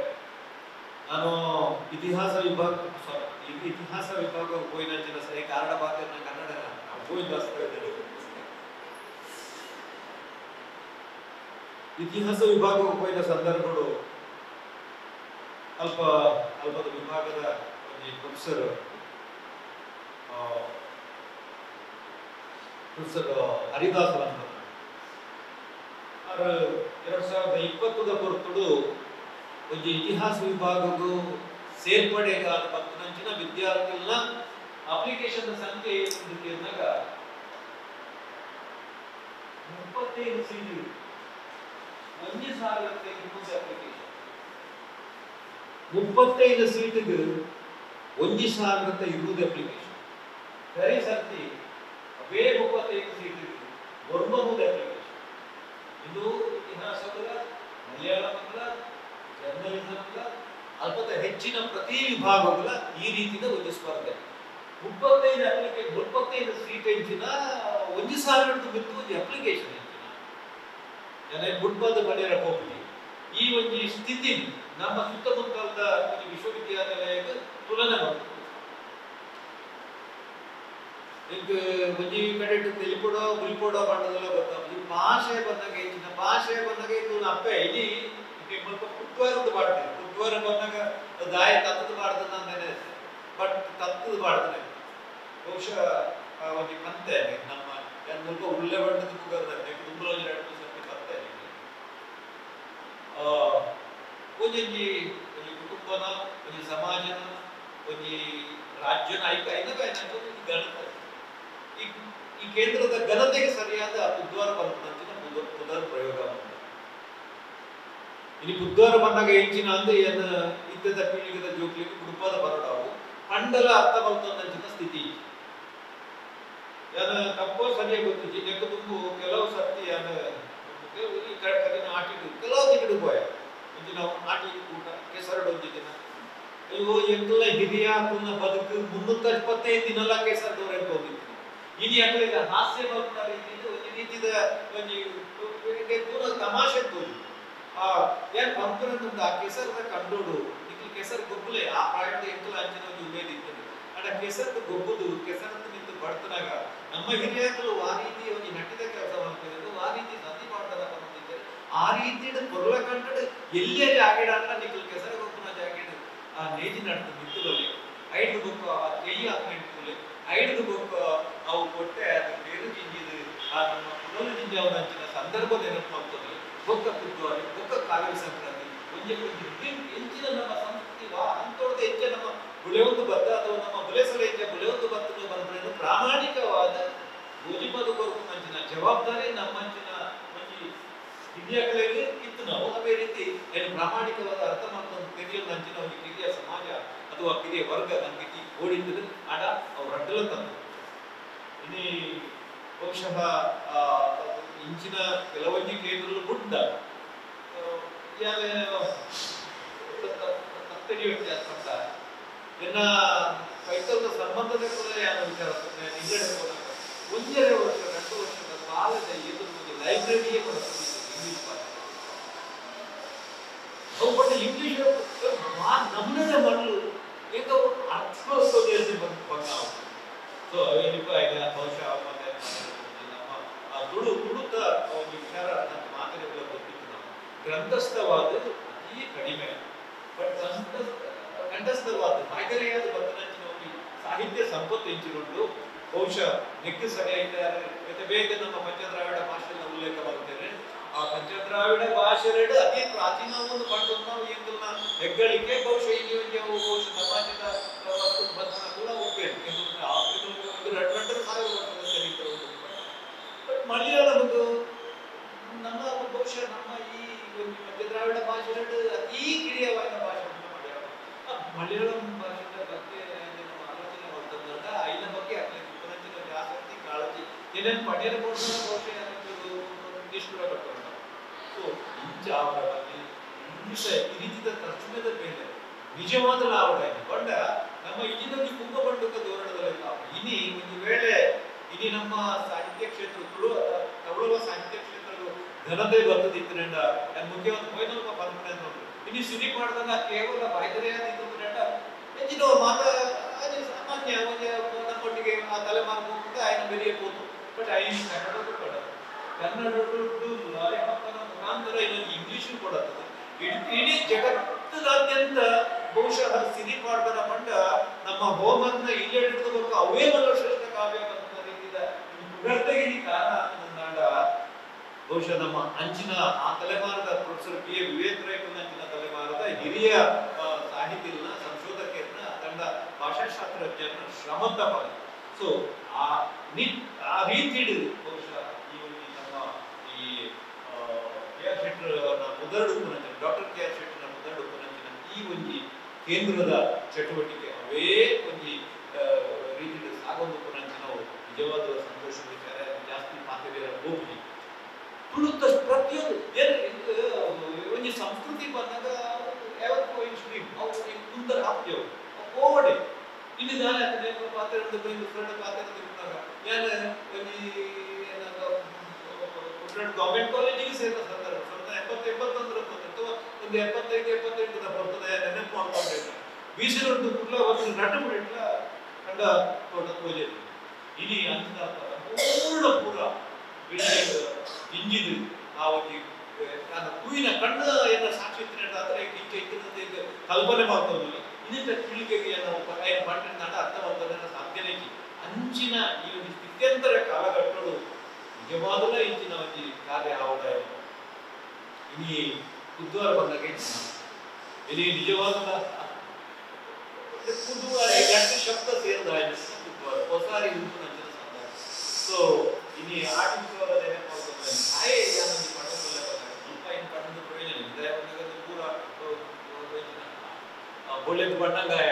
ನಾನು ಇತಿಹಾಸ ವಿಭಾಗ ಹೋಯಿನ ಜನ ಸರಿ ಕಾರಣ ಪಾತ್ರ ಕನ್ನಡ ಹೋಗಿ ಇತಿಹಾಸ ವಿಭಾಗ ಹೋಯಿನ ಸಂದರ್ಭಗಳು ಅಲ್ಪದ ವಿಭಾಗದ ಒಂದು ಪ್ರೊಫೆಸರ್ ಹರಿದಾಸ್ ಅಂತ 2020 ಹೊರತುಡು ಒಂದು ಇತಿಹಾಸ ವಿಭಾಗಕ್ಕೂ ಸೇರ್ಪಡೆಗಾದ ಪತ್ತನಂಚಿನ ವಿದ್ಯಾರ್ಥಿಗಳ ಅಪ್ಲಿಕೇಶನ್ ಸಂಖ್ಯೆ ಏನಾಗ 35 ಸೀಟು 1,200 ಅಪ್ಲಿಕೇಶನ್ 35 ಸೀಟಿಗೆ 1,200 ಅಪ್ಲಿಕೇಶನ್ ಸರಿ ಸರ್ತಿ ಅವೇ 35 ಸೀಟಿಗೆ 100 ಅಪ್ಲಿಕೇಶನ್ ಇದು ಇತಿಹಾಸಗಳ ಮಲಯಾಳಂಗಳ ಜರ್ನಲಿಸಂಗಳ ಅಲ್ಪದ ಹೆಚ್ಚಿನ ಪ್ರತಿ ವಿಭಾಗಗಳ ಈ ರೀತಿಯ ಒಂದು ಸ್ಪರ್ಧೆ 35 ಸೀಟ್ ಹೆಚ್ಚಿನ 1,000 ಬಿತ್ತು ಒಂದು ಅಪ್ಲಿಕೇಶನ್ ಹೆಚ್ಚಿನ ಬುಡ್ಬದ ಪಡೆಯರ ಹೋಗ್ಲಿ ಈ ಒಂದು ಸ್ಥಿತಿ ನಮ್ಮ ಸುತ್ತಮುತ್ತಲದ ವಿಶ್ವವಿದ್ಯಾನಿಲಯಕ್ಕೆ ತುಲನೆ ಮಾಡ್ತದೆ ಈಗ ಒಂದು ಕಡೆ ತಿಳಿಪೋಡೋ ಬುಲ್ಪೋಡೋ ಮಾಡೋದೆಲ್ಲ ಗೊತ್ತಾಗ್ತದೆ ಭಾಷೆ ಬಂದಾಗ ಇದು ಅಪ್ಪೆ ಇಡೀ ಕುಟ್ವಾರದ್ದು ಮಾಡ್ತೇನೆ ಕುಟ್ವಾರ ಬಂದಾಗ ದಾಯ ತತ್ತದ ಮಾಡ್ತದೆ ಅಂದೇನೆ ಬಟ್ ತತ್ತದ ಮಾಡ್ತಾನೆ ಬಹುಶಃ ಒಂದು ಕಂತೆ ನಮ್ಮ ಸ್ವಲ್ಪ ಉಳ್ಳೆ ಬಣ್ಣದ ಮುಗರ್ದಂತೆ ಕುಂಬ್ರೋಜ್ 2 ಸರ್ತಿ ಕಂತೆ ಒಂದು ಕುಟುಂಬನ ಒಂದು ಸಮಾಜನ ಒಂದು ರಾಜ್ಯನ ಗಣತ ಈ ಕೇಂದ್ರದ ಘನತೆಗೆ ಸರಿಯಾದ ಬುದ್ಧವಾರ ಬರ್ತಂಚಿನ ಪುನರ್ ಪ್ರಯೋಗ ಮಾಡ್ತಾರೆ ಇನ್ನು ಬುದ್ಧವಾರ ಬಂದಾಗ ಹೆಂಚಿನ ಅಂದ್ರೆ ಏನು ಇದ್ದದ ಪೀಳಿಗೆದ ಜೋಕ್ಲಿಗೆ ಕುಡುಪದ ಬರಡಾವು ಪಂಡಲ ಅರ್ಥ ಬರ್ತಂಚಿನ ಸ್ಥಿತಿ ಏನು ತಪ್ಪೋ ಸರಿಯಾಗಿ ಗೊತ್ತಿದ್ದು ನೆಕ್ಕ ತುಂಬು ಕೆಲವು ಸರ್ತಿ ಏನು ಈ ಕಡಿನ ಆಟಿಗೆ ಕೆಲವು ದಿನ ಹೋಯ ಒಂದು ನಾವು ಆಟಿ ಊಟ ಕೆಸರಡು ಒಂದು ದಿನ ಅಯ್ಯೋ ಎಲ್ಲ ಹಿರಿಯ ಕುನ್ನ ಬದುಕು 325 ದಿನ ಕೆಸರದವ್ರೆ ಅಂತ ಹೋಗಿರ್ತೀನಿ ಇನಿ ಅಕಲಿದ ಹಾಸ್ಯ ಬರುತ್ತ ರೀತಿಯಿಂದ ಒಂದು ರೀತಿದ ಒಂದು ತಮಾಷೆ ತೋಜು ಆ ಏನ್ ಪಂಪರಂತ ಆ ಕೆಸರದ ಕಂಡೋಡು ನಿಖಿಲ್ ಕೆಸರು ಗೊಬ್ಬುಲೆ ಆ ಪ್ರಾಯದ ಎಂಕಲ ಅಂಚಿನ ಒಂದು ಉಮೇದ್ ಇರ್ತದೆ ಅಡ ಕೆಸರದ ಗೊಬ್ಬುದು ಕೆಸರದ್ದು ನಿಂತು ಬಡ್ತನಾಗ ನಮ್ಮ ಹಿರಿಯರು ಆ ರೀತಿ ಒಂದು ನಟಿದ ಕೆಲಸ ಮಾಡ್ತಿದ್ರು ಆ ರೀತಿ ಸಂಧಿ ಮಾಡ್ತಾರ ಬಂದಿದ್ದಾರೆ ಆ ರೀತಿ ಕೊರಲ ಕಂಡು ಎಲ್ಲೇ ಜಾಗಿಡ ಅಂತ ನಿಖಿಲ್ ಕೆಸರ ಗೊಬ್ಬನ ಜಾಗಿಡ ಆ ನೇಜಿ ನಡ್ದು ಮಿತ್ತುಲಲ್ಲಿ ಐದು ಬೊಕ್ಕ ಆ ಕೈ ಹಾಕಿಟ್ಟುಲೆ ಐದು ಬೊಕ್ಕ ಅವು ಕೊಟ್ಟೆ ಅದು ಬೇರು ಜಿಂಜಿದು ಆ ನಮ್ಮ ಪುನಲು ಜಿಂಜಿ ಅವನ ಅಂಚಿನ ಸಂದರ್ಭ ನೆನಪು ಮಾಡ್ತದೆ ಬೊಕ್ಕ ಕುದ್ದುವಾರಿ ಬೊಕ್ಕ ಕಾವೇರಿ ಸಂಕ್ರಾಂತಿ ಒಂಜೆ ಎಂಚಿನ ನಮ್ಮ ಸಂಸ್ಕೃತಿ ವಾ ಅಂತೋಳದ ಹೆಚ್ಚೆ ನಮ್ಮ ಬುಳೆಯೊಂದು ಬತ್ತ ಅಥವಾ ನಮ್ಮ ಬುಲೆಸಲ ಹೆಚ್ಚೆ ಬುಳೆಯೊಂದು ಬತ್ತನ್ನು ಬಂದ್ರೆ ಪ್ರಾಮಾಣಿಕವಾದ ಗೋಜಿಪದ ಕೊರಕು ಮಂಚಿನ ಜವಾಬ್ದಾರಿ ನಮ್ಮಂಚಿನ ಮಂಚಿ ಹಿರಿಯಗಳಿಗೆ ಇತ್ತು ನಾವು ಅದೇ ರೀತಿ ಏನು ಪ್ರಾಮಾಣಿಕವಾದ ಅರ್ಥ ಮಾಡ್ಕೊಂಡು ಕಿರಿಯ ನಂಚಿನ ಒಂದು ಕಿರಿಯ ಸಮಾಜ ಅಥವಾ ಕಿರಿಯ ವರ್ಗ ನಮ್ಗೆ ಓಡಿದ್ದು ಆಡ ಅವ್ರು ಅಡ್ಡಲ ತಂದು ಇನಿ ಬಹುಶಃ ಇಂಚಿನ ಕೆಲವೊಂದು ಕೇಂದ್ರಗಳು ಬುಡ್ಡ ತತ್ತಡಿ ವ್ಯತ್ಯಾಸ ಮಾಡ್ತಾರೆ ಎನ್ನ ಕೈತದ ಸಂಬಂಧದ ಕೂಡ ಯಾವ ವಿಚಾರ ನಿಂಗಡೆ ಹೋದಾಗ ಒಂದೆರಡು ವರ್ಷ 2 ವರ್ಷದ ಕಾಲದ ಎದುರು ಒಂದು ಲೈಬ್ರರಿಯೇ ಬರ್ತದೆ ಇಂಗ್ಲಿಷ್ ಭಾಷೆ ಅವು ಬಟ್ ಇಂಗ್ಲಿಷ್ ನಮ್ಮನೆ ಮಾಡಲು ಈಗ ಅರ್ಥವಸ್ತುವಿನಲ್ಲಿ ಬಂದ ಸೊ ಏನಿಪ್ಪ ಈಗ ಬಹುಶಃ ಮತ್ತೆ ನಮ್ಮ ತುಳುತ ಒಂದು ವಿಚಾರ ನಮ್ಮ ಮಾತುಗಳ ಗೊತ್ತಿತ್ತು ನಾವು ಗ್ರಂಥಸ್ಥವಾದ ಅತಿ ಕಡಿಮೆ ಬಟ್ ಕಂಠಸ್ಥವಾದ ಮಾದರಿಯಾದ ಬರ್ತನಂಚಿನ ಒಂದು ಸಾಹಿತ್ಯ ಸಂಪತ್ತು ಹೆಚ್ಚಿಕೊಂಡು ಬಹುಶಃ ನೆಕ್ಕು ಸರಿಯಾಗಿದ್ದಾರೆ ಮತ್ತೆ ಬೇಗ ನಮ್ಮ ಪಂಚದ್ರಾವಿಡ ಭಾಷೆಯನ್ನು ಉಲ್ಲೇಖ ಮಾಡುತ್ತೇನೆ ಆ ಪಂಚದ್ರಾವಿಡ ಭಾಷೆರೆಡು ಅತಿ ಪ್ರಾಚೀನ ಒಂದು ಪಂಡು ನಾವು ಈಗಿನ ಹೆಗ್ಗಳಿಕೆ ಬಹುಶಃ ಈ ಬಹುಶಃ ಸಮಾಜದ ಬಂಧನ ಕೂಡ ಹೋಗ್ಬೇಕು ಇದು 2 ಸಾವಿರ ವರ್ಷದ ಚರಿತ್ರೆ ಬಟ್ ಮಲಯಾಳಮದು ನಮ್ಮ ಬಹುಶಃ ನಮ್ಮ ಈ ಒಂದು ಪಂಚದ್ರಾವಿಡ ಭಾಷೆರೆಡು ಅತಿ ಕಿರಿಯವಾದ ಭಾಷೆ ಮಲಯಾಳಂ ಭಾಷೆಯ ಬಗ್ಗೆ ನಮ್ಮ ಆಲೋಚನೆ ಮಾಡ್ತಂದಾಗ ಐನ ಬಗ್ಗೆ ಉಪನಂಚಿನ ಆಸಕ್ತಿ ಕಾಳಜಿ ಏನೇನು ಪಡೆಯಲು ಕೊಡ್ತಾರೆ ಬಹುಶಃ ನಿಷ್ಠುರ ಕಟ್ಟೋಣ ಸೊ ಇಂಚ ಅವರ ಬಗ್ಗೆ ಇಂಗ್ಲಿಷ್ ಈ ರೀತಿಯ ತರ್ಜುಮೆದ ಮೇಲೆ ನಿಜವಾದ ಲಾಭ ಇದೆ ಬಂಡ ನಮ್ಮ ಇಂಜಿನಲ್ಲಿ ಕುಂಭಬಂಡುಕ ಧೋರಣದಲ್ಲಿ ಇನಿ ಒಂದು ವೇಳೆ ಇನಿ ನಮ್ಮ ಸಾಹಿತ್ಯ ಕ್ಷೇತ್ರ ತವಳುವ ಸಾಹಿತ್ಯ ಕ್ಷೇತ್ರಗಳು ಘನತೆ ಬರ್ತದಿತ್ತಂಡ ಮುಖ್ಯವಾದ ಹೋಯ್ನಲ್ಪ ಪರಮನೆ ನೋಡ್ರಿ ಇನಿ ಸಿರಿ ಮಾಡಿದಾಗ ಕೇವಲ ಬಾಯ್ದರೆಯಾದ ಇದ್ದುಂಡ ಹೆಚ್ಚಿನ ಮಾತ ಸಾಮಾನ್ಯ ನಮ್ಮೊಟ್ಟಿಗೆ ಆ ತಲೆಮಾರು ಹೋಗ್ಬಿಟ್ಟು ಆಯ್ನ ಬೆರೆಯಬಹುದು ಬಟ್ ಐನ ಕನ್ನಡ ಕೊಡ ಕನ್ನಡ ಲಾರಿ ಹಾಕೋಣ ಮುಖಾಂತರ ಇನ್ನೊಂದು ಇಂಗ್ಲಿಷ್ ಕೊಡುತ್ತದೆ ಇಡೀ ಜಗತ್ತದಾದ್ಯಂತ ಬಹುಶಃ ಸಿರಿ ಪಾಡ್ದನ ಮಂಡ ನಮ್ಮ ಹೋಮನ್ನ ಇಲ್ಲೇ ಹಿಡಿದುಕೊಂಡು ಅವೇ ಮಲ್ಲಶ್ರೇಷ್ಠ ಕಾವ್ಯ ಬಂದ ರೀತಿಯ ಪುನರ್ದಗಿರಿ ಕಾರಣ ಅಂದ ಬಹುಶಃ ನಮ್ಮ ಅಂಚಿನ ಆ ತಲೆಮಾರದ ಪ್ರೊಫೆಸರ್ ಪಿ ಎ ವಿವೇಕರಾಯಕನ ಅಂಚಿನ ತಲೆಮಾರದ ಹಿರಿಯ ಸಾಹಿತ್ಯನ ಸಂಶೋಧಕರನ್ನ ತಂಡ ಭಾಷಾಶಾಸ್ತ್ರಜ್ಞರನ್ನ ಶ್ರಮದ ಫಲ ಸೊ ಆ ರೀತಿ ಬಹುಶಃ ನಮ್ಮ ಈ ಕೆ ಆರ್ ಶೆಟ್ಟರ್ನ ಮುದರಡುಪುನ ಡಾಕ್ಟರ್ ಕೆ ಆರ್ ಶೆಟ್ಟರ್ನ ಮುದರಡುಪುನಂಚಿನ ಈ ಒಂದು ಕೇಂದ್ರದ ಚಟುವಟಿಕೆ ಅವೇ ಒಂದು ರೀತಿ ಸಾಗೊಂದು ಪುನಂಚಿನ ನಿಜವಾದ ಸಂತೋಷ ವಿಚಾರ ಜಾಸ್ತಿ ಮಾತುಗಳ ಹೋಗಿ ತುಳುತ್ತ ಪ್ರತಿಯೊಂದು ಒಂದು ಸಂಸ್ಕೃತಿ ಬಂದಾಗ ಯಾವತ್ತೂ ಸ್ಟ್ರೀಮ್ ಅವ್ರು ಕುಂದರ ಹಾಕ್ತೇವೆ ಕೋವಡೆ ಇಲ್ಲಿ ನಾನು ಪಾತ್ರೆ ಪಾತ್ರೆ ನಾನು ಗವರ್ಮೆಂಟ್ ಕಾಲೇಜಿಗೆ ಸೇರಿದ ಸಂದರ್ಭ 1980 ಅಥವಾ ಒಂದು 75-78 ಬರ್ತದೆ ನೆನಪು ಮಾಡ್ಕೊಂಡಿದ್ದೆ ಬೀಸಿನೊಂದು ಕುಲ್ಲ ಒಂದು ನಟು ಬಿಡಿಟ್ಲ ಕಂಡ ತೋಟ ಪೂಜೆ ಇನಿ ಅಂತ ಪೂರ ಬಿಲ್ಡಿಂಗ್ ಇಂಜಿನ್ ಆ ಒಂದು ನಾನು ಹೂವಿನ ಕಣ್ಣ ಏನ ಸಾಕ್ಷಿ ಆದರೆ ಈಗ ಕಲ್ಪನೆ ಮಾಡ್ಕೊಂಡು ಇದರಿಂದ ಪೀಳಿಗೆಗೆ ನಾವು ಏನು ಮಾಡಿದ ಅರ್ಥವಂತನ ಸಾಧ್ಯನೇ ಅಂಚಿನ ಈ ಒಂದು ಸ್ಥಿತ್ಯಂತರ ಕಾಲಘಟ್ಟಗಳು ನಿಜವಾದಲೇ ಇಂಚಿನ ಒಂದು ಕಾರ್ಯ ಆವಡ ಇನಿ ಬುಧವಾರ ಬಂದಾಗ ಇಲ್ಲಿ ನಿಜವಾದ ಶಬ್ದ ಸೇರಿದ ಬುಧವಾರ ಹೊಸಾರಿ ಉಂಟು ನಂಚಿನ ಸಂದರ್ಭ ಸೊ ಇನಿ ಆಟಿಸುವ ಹಾಯೇ ಯಾನೊಂದು ಪಟ್ಟಣದಲ್ಲೇ ಬಂದಾಗ ಸ್ವಲ್ಪ ಇನ್ನು ಪಟ್ಟಣದ ಪ್ರಯೋಜನ ಇದೆ ಪೂರ ಬೊಳ್ಳೆದು ಬಣ್ಣಗಾಯ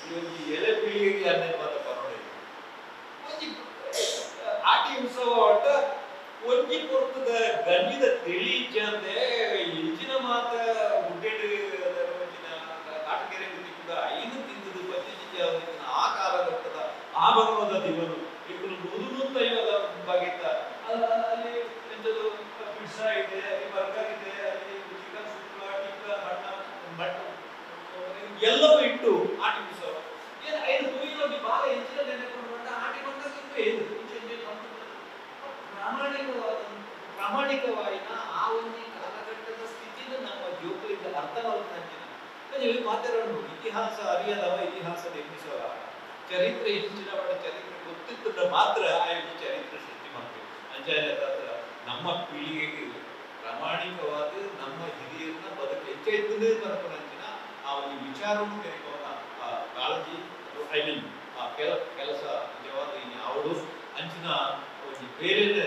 ಈ ಎಲೆ ಪೀಳಿಗೆಗೆ ಅನ್ನೋದು ಮಾತ್ರ ನೋಡಿ ಆಟಿ ಉತ್ಸವ ಒಟ್ಟ ಒಂಜಿ ಪೊರ್ತದ ಗಂಜಿದ ತಿಳಿ ಜಂದೆ ಇಂಚಿನ ಮಾತ ಗುಡ್ಡೆಡ್ ಕಾಟಗೆರೆ ಕೂಡ ಐದು ತಿಂದುದು ಪಂಚಜಿಂಜ ಆ ಕಾಲಘಟ್ಟದ ಆ ಭಗವದ ದಿವನು ಈಗ 150 ಬಾಗಿತ್ತ ಅಲ್ಲಿ ಎಂಥದ್ದು ಪಿಜ್ಜಾ ಇದೆ, ಅಲ್ಲಿ ಬರ್ಗರ್ ಇದೆ, ಅಲ್ಲಿ ಚಿಕನ್ ಸುಕ್ಕ, ಟಿಕ್ಕ, ಮಟನ್ ಎಲ್ಲವೂ ಇಟ್ಟು ಆಟಿ ಬಿಡಿಸೋರು. ಏನು 5 ತೂಯಿನೋಗಿ ಭಾಳ ಹೆಚ್ಚಿನ ನೆನೆಕೊಂಡು ಬಂದ ಆಟಿ ಬಂದಾಗ ಇದು ಪ್ರಾಮಾಣಿಕವಾಯಿನ ಆ ಒಂದು ಕಾಲಘಟ್ಟದ ಸ್ಥಿತಿನ ನಮ್ಮ ಜೀವನದಿಂದ ಅರ್ಥವಾಗುವಂತಿನ ನೀವು ಮಾತಾಡೋಣ. ಇತಿಹಾಸ ಅರಿಯದವ ಇತಿಹಾಸದ ಎಬ್ಬಿಸೋರ, ಚರಿತ್ರೆ ಹೆಚ್ಚಿನ ಚರಿತ್ರೆ ಗೊತ್ತಿದ್ದ ಮಾತ್ರ ಆ ಚರಿತ್ರೆ ಸೃಷ್ಟಿ ಮಾಡ್ತೀವಿ. ಅಂಜಾಯತ್ರ ನಮ್ಮ ಪೀಳಿಗೆಗೆ ಪ್ರಾಮಾಣಿಕವಾದ ನಮ್ಮ ಹಿರಿಯರನ್ನ ಬದುಕು ಹೆಚ್ಚೆತ್ತನೇ ಬರ್ಕೊಂಡಂಚಿನ ಆ ಒಂದು ವಿಚಾರವನ್ನು ತೆರೆಕೋಣ ಕಾಳಜಿ ಐ ಮೀನ್ ಕೆಲಸ ನಿಜವಾದ ಯಾವುದು ಅಂಚಿನ ಒಂದು ಬೇರೆ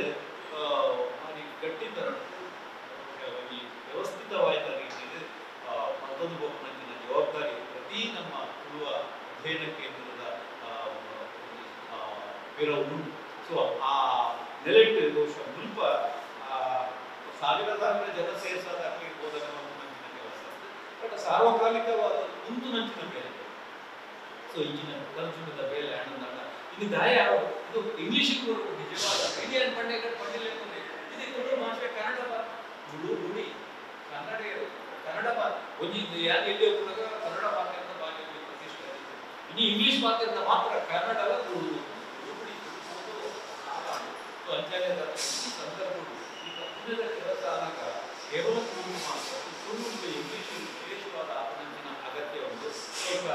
ಗಟ್ಟಿತರ ವ್ಯವಸ್ಥಿತವಾದ ರೀತಿಯಲ್ಲಿ ಮತ್ತೊಂದು ಬಹುಮಂಚಿನ ಜವಾಬ್ದಾರಿ ಪ್ರತಿ ನಮ್ಮ ತುಳುವ ಅಧ್ಯಯನ ಕೇಂದ್ರದ ವಿರವು. ಸೊ ಆ ನೆಲೆಟ್ಟು ಬಹುಶಃ ಮುಲ್ಪ ಸಾವಿರ ಜನ ಸೇರಿಸೋದಾಗಲಿ ಬೋಧನ ಮಂಚಿನ ಕೆಲಸ ಬಟ್ ಸಾರ್ವಕಾಲಿಕವಾದ ಮುಂತು ನಂಚಿನ ಬೇರೆ. ಸೊ ಇಂಚಿನ ಕಲ್ಚುಮದ ಬೇಲೆ ಹಣ್ಣಂದಾಗ ಇನ್ನು ದಾಯ ಇದು ಇಂಗ್ಲಿಷಿಗೆ ನಿಜವಾದ ಇಂಡಿಯನ್ ಪಂಡಿತ ಪಂಡಿತ ಇದಕ್ಕೆ ಭಾಷೆ ಕನ್ನಡ ನುಡಿ ಕನ್ನಡ ಕನ್ನಡ ಒಂದು ಯಾರು ಎಲ್ಲಿ ಹೋಗುವಾಗ ಕನ್ನಡ ಮಾತಾಡಿದ ಭಾಷೆ ಪ್ರತಿಷ್ಠೆ. ಇನ್ನು ಇಂಗ್ಲಿಷ್ ಮಾತಾಡಿದ ಮಾತ್ರ ಕನ್ನಡ ಅಂಚನೆ ಸಂದರ್ಭಗಳು ಈಗ ಪುಣ್ಯದ ಕೆಲಸ ಆದಾಗ ಕೇವಲ ತುಳು ಮಾತ್ರ ತುಳುವಿಗೆ ಇಂಗ್ಲಿಷ್ ವಿಶೇಷವಾದ ಆತನಂಚಿನ ಅಗತ್ಯ ಉಂಟು. ಈಗ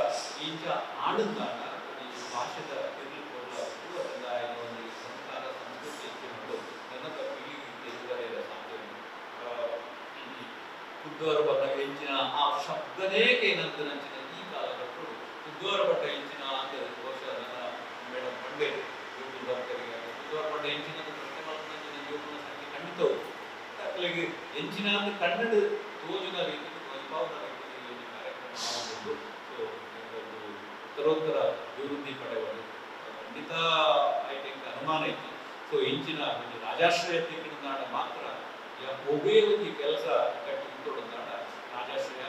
ಇಂಚ ಆಡಂದಾಗ ಈ ಭಾಷೆದ ತಿರುಗಿಕೊಳ್ಳುವ ಪೂರ್ವ ಸಂದಾಯ ಒಂದು ಸಂಸ್ಕಾರ ಸಂಸ್ಕೃತಿ ಹೆಚ್ಚಿಕೊಂಡು ನನ್ನ ಪೀಳಿಗೆ ಸಾಧ್ಯ ಉದ್ದವರ ಬಟ್ಟ ಹೆಂಚಿನ ಆ ಶಬ್ದನೇ ಏನಂತ ನಂಚಿನ ಈ ಕಾಲಘಟ್ಟಗಳು ಉದ್ದವರ ಬಟ್ಟ ಹೆಂಚಿನ ಅಂತ ಬಹುಶಃ ನನ್ನ ಮೇಡಮ್ ಮಂಡೆ ಡಾಕ್ಟರಿಗೆ ಉದ್ದವರ ಬಟ್ಟ ಹೆಂಚಿನ ಪ್ರಶ್ನೆ ಜೀವನ ಸಂಖ್ಯೆ ಖಂಡಿತವು ಮಕ್ಕಳಿಗೆ ಹೆಂಚಿನ ಅಂತ ಕನ್ನಡ ತೋಜಿನ ರೀತಿ ವೈಭವದ ರೀತಿಯಲ್ಲಿ ಕಾರ್ಯಕ್ರಮ ಮಾಡಬಹುದು. ಸೊ ಉತ್ತರೋತ್ತರ ಅಭಿವೃದ್ಧಿ ಪಡೆಯುವುದು ಖಂಡಿತ ಐ ಥಿಂಕ್ ಅನುಮಾನ ಐತಿ. ಸೊ ಹೆಂಚಿನ ಒಂದು ರಾಜಾಶ್ರಯ ತೀರ್ನಾಡ ಮಾತ್ರ ಒಬ್ಬೇ ಒಂದು ಕೆಲಸ ಕಟ್ಟಿ ನಿಂತೊಡನಾಡ ರಾಜಾಶ್ರಯ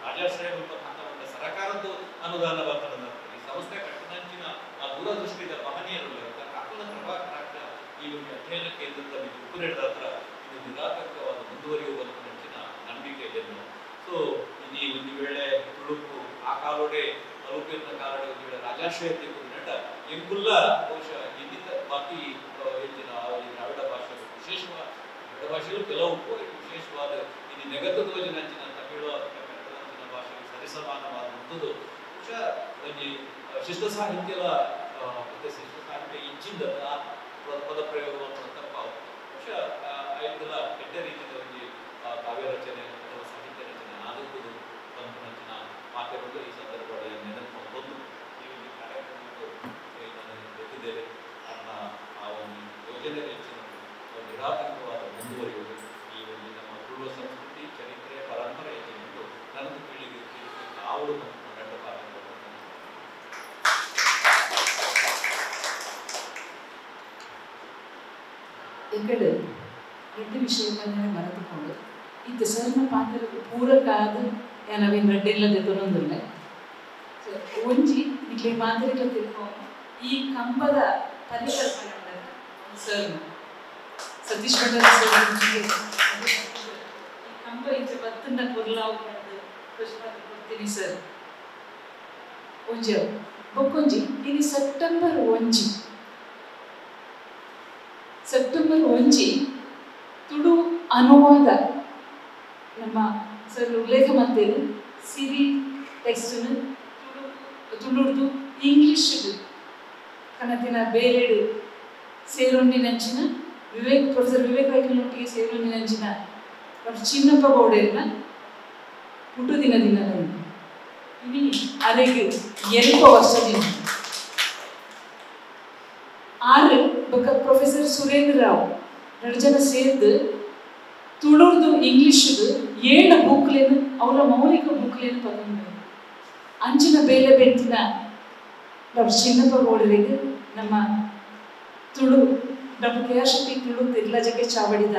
ರಾಜಾಶ್ರಯ ಹಂತ ಸರ್ಕಾರದ್ದು ಅನುದಾನ ಬರ್ತದೆ. ಈ ಸಂಸ್ಥೆ ಕಟ್ಟಿನಂಚಿನ ಆ ದೂರದೃಷ್ಟಿದ ಮಹನೀಯರು ಕಾಕುಲ ಪ್ರಭಾಕರ ಈ ಒಂದು ಅಧ್ಯಯನ ಕೇಂದ್ರದಲ್ಲಿ ಉಪ್ಪುರೆಡ್ದ ಹತ್ರ ಇದು ನಿರಾತಂಕವಾದ ಮುಂದುವರಿಯುವ ನಂಚಿನ ನಂಬಿಕೆ ಏನು. ಸೊ ಈ ಒಂದು ವೇಳೆ ತುಳುಕು ಆ ಕಾಲೋಡೆ ತಲುಪಿನ ಕಾಲೋಡೆ ಒಂದು ವೇಳೆ ರಾಜಾಶ್ರಯ ತೀರ್ಕೊಂಡ ಎಂಬುಲ್ಲ ಬಹುಶಃ ಇನ್ನಿತ ಬಾಕಿ ಹೆಚ್ಚಿನ ದ್ರಾವಿಡ ಭಾಷೆ ವಿಶೇಷವಾದ ದ್ರಾವಿಡ ಭಾಷೆಗಳು ಕೆಲವು ವಿಶೇಷವಾದ ಇದು ನೆಗತದ ನಂಚಿನ ತಮಿಳು ಕನ್ನಡ ಭಾಷೆಗೆ ಸರಿಸಮಾನವಾದ ಮುಂದುದು ಬಹುಶಃ ಒಂದು ಶಿಷ್ಟ ಸಾಹಿತ್ಯದ ಮತ್ತೆ ಶಿಷ್ಟ ಸಾಹಿತ್ಯ ಇಚ್ಚಿಂದ ಪದ ಪ್ರಯೋಗವನ್ನು ತಪ್ಪಾವು ಬಹುಶಃ ಐದಲ ಕೆಟ್ಟ ರೀತಿಯ ಒಂದು ಕಾವ್ಯ ರಚನೆ ಅಥವಾ ಸಾಹಿತ್ಯ ರಚನೆ ಆದದ್ದು ಬಂದು ನಂಚಿನ ಮಾತೆಗಳು ಈ ಸಂದರ್ಭದಲ್ಲಿ ನೆನಪು ಬಂದು ಈ ಒಂದು ಕಾರ್ಯಕ್ರಮಕ್ಕೆ ನಾನು ಗೊತ್ತಿದ್ದೇನೆ. ನನ್ನ ಆ ಒಂದು ಯೋಜನೆ ಹೆಚ್ಚಿನ ನಿರಾತಂಕವಾದ ಮುಂದುವರಿಯುವುದು ಈ ಒಂದು ನಮ್ಮ ತುಳುವ ಸಂಸ್ಕೃತಿ ಚರಿತ್ರೆ ಪರಂಪರೆ ಹೆಚ್ಚಿನಿಂದ ನನ್ನ ಪೀಳಿಗೆ ಅವರು ಗಂಡ ಕಾರ್ಯಕ್ರಮ ఇక్కడ రెండు విషయాలనే మరతుకోండి ఇది ಸರ್ನ ಪಾತ್ರಕ್ಕೆ ಪೂರಕ ಆದ ನಾವೇನು ರೆಡ್ಡಿಲ್ಲದೆ ತೊಗೊಂಡಿಲ್ಲ. ಸೊ ಒಂಜಿ ಇಲ್ಲಿ ಮಾದರಿಗಳು ತಿಳ್ಕೊಂಡು ಈ ಕಂಬದ ಪರಿಕಲ್ಪನೆ ಮಾಡಿದ ಸರ್ನ ಸತೀಶ್ ಪಟೇಲ್ ಸರ್ ಈ ಕಂಬ ಇಂಚೆ ಬತ್ತನ್ನ ಪೊರ್ಲಾವು ಮಾಡಿದ ಪುಷ್ಪಕ್ಕೆ ಕೊಡ್ತೀನಿ ಸರ್ ಒಂಜಿ ಬೊಕ್ಕೊಂಜಿ ಇದು ಸೆಪ್ಟೆಂಬರ್ 1 ತುಳು ಅನುವಾದ ನಮ್ಮ ಸರ್ ಉಲ್ಲೇಖ ಮಾಡ್ತೇನೆ. ಸಿರಿ ಟೆಕ್ಸ್ಟ್ನು ತುಳುಡ್ದು ಇಂಗ್ಲೀಷ್ದು ಕನ್ನಡಿನ ಬೇರೆಡು ಸೇರೊಂದಿನಂಚಿನ ಪ್ರೊಫೆಸರ್ ವಿವೇಕ್ ವೈಕಲ್ನೊಟ್ಟಿಗೆ ಸೇರೊಂದಿನಂಚಿನ ಚಿನ್ನಪ್ಪ ಗೌಡರ್ನ ಹುಟ್ಟುದಿನ ದಿನದಂದು ಇನಿ ಅರೆಗೆ 2 ವರ್ಷದಿಂದ 6 ಪ್ರೊಫೆಸರ್ ಸುರೇಂದ್ರ ರಾವ್ 2 ಜನ ಸೇರಿದು ತುಳುದು ಇಂಗ್ಲೀಷ್ದು 7 ಬುಕ್ಲೇನು ಅವರ ಮೌಲಿಕ ಬುಕ್ಲೇನು ತಗೊಂಡು ಅಂಚಿನ ಬೇಲೆ ಬೆಂಚಿನ ಡಾಕ್ಟರ್ ಚಿನ್ನಪ್ಪ ಗೌಡರಿಗೆ ನಮ್ಮ ತುಳು ಡಾಕ್ಟರ್ ಕೆ.ಆರ್. ಶೆಟ್ಟಿ ತುಳು ತಿರ್ಲಜಕ್ಕೆ ಚಾವಡಿದ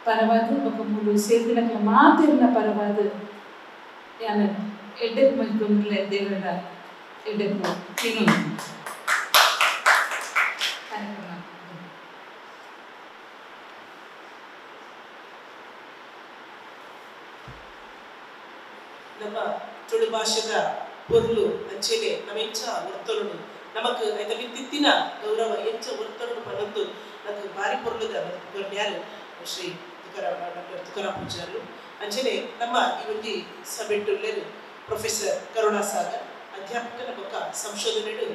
ಪರವಾದ ఒక 3 ಸೇರಿನ ಮಾತಿನ ಪರವಾದ ಯಾನ ಎಡ್ಡೆಪ್ ಮಲ್ಕೊಂಡ್ಲೆ ದೇವರ ಎಡ್ಡೆಪ್ ತಿನ್ನು ನಮ್ಮ ತುಳು ಭಾಷೆದ ಪೊರ್ಲು ಅಂಚೆನೆ ನಮ್ಮೆಂಚ ವರ್ತೊಲುಡು ನಮಕ್ ಐತ ವಿತ್ತಿತ್ತಿನ ಗೌರವ ಎಂಚ ವರ್ತೊಲುಡು ಪನ್ನೊಂದು ನಮಕ್ ಬಾರಿ ಪೊರ್ಲುದ ಕೊರ್ನ್ಯಾಲು ಶ್ರೀ ಡಾಕ್ಟರ್ ತುಕಾರಾಮ್ ಪೂಜಾರ್ಲು ಅಂಚೆನೆ ನಮ್ಮ ಈ ಒಂದು ಸಭೆಟ್ಟುಲ್ಲೆರು ಪ್ರೊಫೆಸರ್ ಕರುಣಾಸಾಗರ್ ಅಧ್ಯಾಪಕನ ಬೊಕ್ಕ ಸಂಶೋಧನೆಡು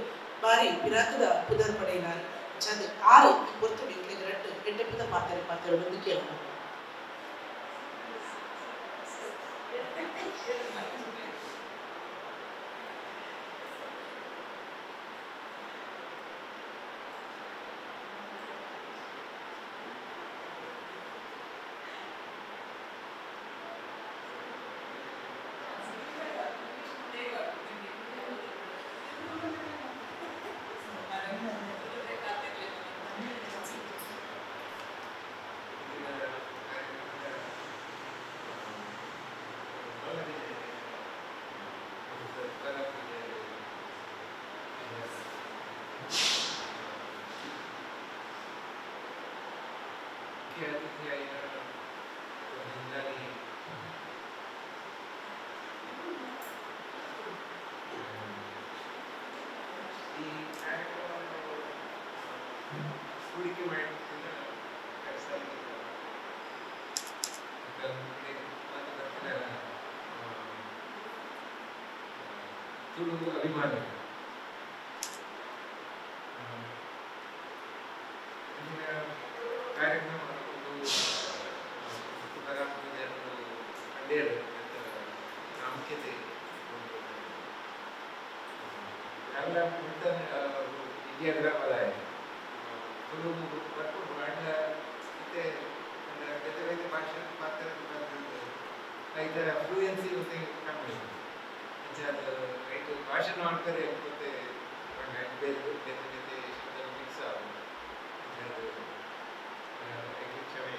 ಬಾರಿ ಪಿರಾಕದ ಪುದರ್ ಪಡೆಯಿನಾರು ಚಂದ ಆರು ಈ ಪೊರ್ತುಡು ಇಲ್ಲಿಗೆ ರಟ್ಟು ಎಡ್ಡೆಪ್ಪದ ಮಾತಾಡಿ ಒಂದು ಕೇಳೋಣ. ತುಳು ಅಭಿಮಾನಿ ಕಾರ್ಯಕ್ರಮ ಪ್ರಾಮುಖ್ಯತೆ ಎಲ್ಲ ವಿದ್ಯಾಗ್ರಾಮದ ತುಳು ಭರ್ಪೂರ್ ಮಾಡ್ಲ ಮತ್ತೆ ಬೇರೆ ಭಾಷೆ ಪಾತ್ರ ಇದರ ಫ್ಲೂಯೆನ್ಸಿ ಮತ್ತೆ ಕಮ್ಮಿ ಭಾಷೆ ಮಾಡ್ತಾರೆ ಮತ್ತೆ ಬೇರೆ ಬೇರೆ ಬೇರೆ ಶಬ್ದ ಮಿಕ್ಸ್ ಕ್ಷಮೆ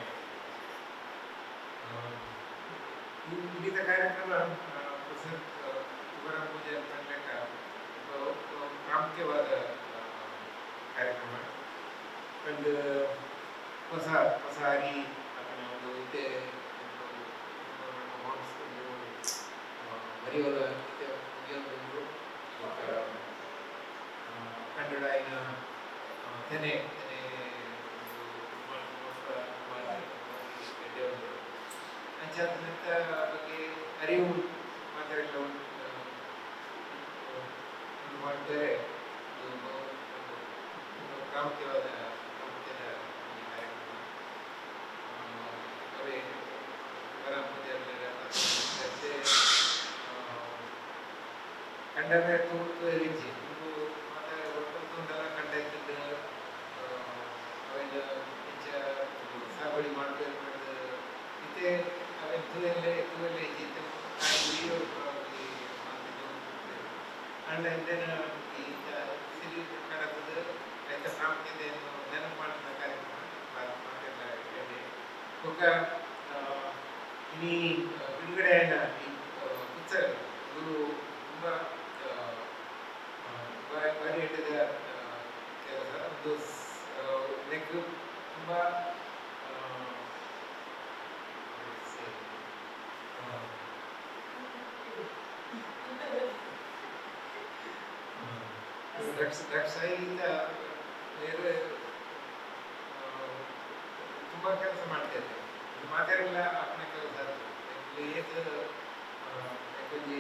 ವಿವಿಧ ಕಾರ್ಯಕ್ರಮ ಪ್ರೊಫೆಸರ್ ತುಕಾರಾಮ್ ಪೂಜಾರ್ ಮಾಡಬೇಕ ಪ್ರಾಮುಖ್ಯವಾದ ಕಾರ್ಯಕ್ರಮ ಒಂದು ಹೊಸ ಹೊಸ ಹಾರಿ ಒಂದು ಇದೆ ಮರಿಯೋಲ ಕನ್ನಡ ಇನ ತೆನೆ ಅಂಚಾದ ಬಗ್ಗೆ ಅರಿವು ಮಾತಾಡಲು ಮಾಡ್ತಾರೆ ಪ್ರಾಮುಖ್ಯವಾದ ಕಾರ್ಯಕ್ರಮ ಅವೇ ಕಂಡರೆ ತೂತು ರಿಜಿ ಮತ್ತೆ ಒಟ್ಟೊಂದೆಲ್ಲ ಕಂಡ ಇದ್ದಿದ್ದು ಅವೆಲ್ಲ ಹೆಚ್ಚ ಸಾಗುವಳಿ ಮಾಡಬೇಕು ಮತ್ತೆ ಅವೆ ತುಳಲ್ಲೇ ಇದ್ದಿತ್ತು ವಿಡಿಯೋ ಅಂಡ್ ಇಂದೆನ ಈ ಸಿರಿ ಕನ್ನಡದ ರೈತ ಪ್ರಾಮುಖ್ಯತೆಯನ್ನು ನೆನಪು ಮಾಡಿದ ಕಾರ್ಯಕ್ರಮ ಮಾತೆಲ್ಲ ಹೇಳಿ ಒಕ್ಕ ಇಡೀ ಬಿಡುಗಡೆಯಾದ ಈ ಉತ್ಸವ ಇದು ತುಂಬ ಬಾರಿ ಹಿಡಿದ ಕೆಲಸ ಒಂದು ನೆಕ್ ತುಂಬ ಡ್ರಗ್ಸಾಗಿಂದ ಬೇರೆ ತುಂಬ ಕೆಲಸ ಮಾಡ್ತಾ ಇದ್ದೆ ಮಾತಾಡಿಲ್ಲ ಅಪ್ಪನ ಕೆಲಸ ಕೊಂಚ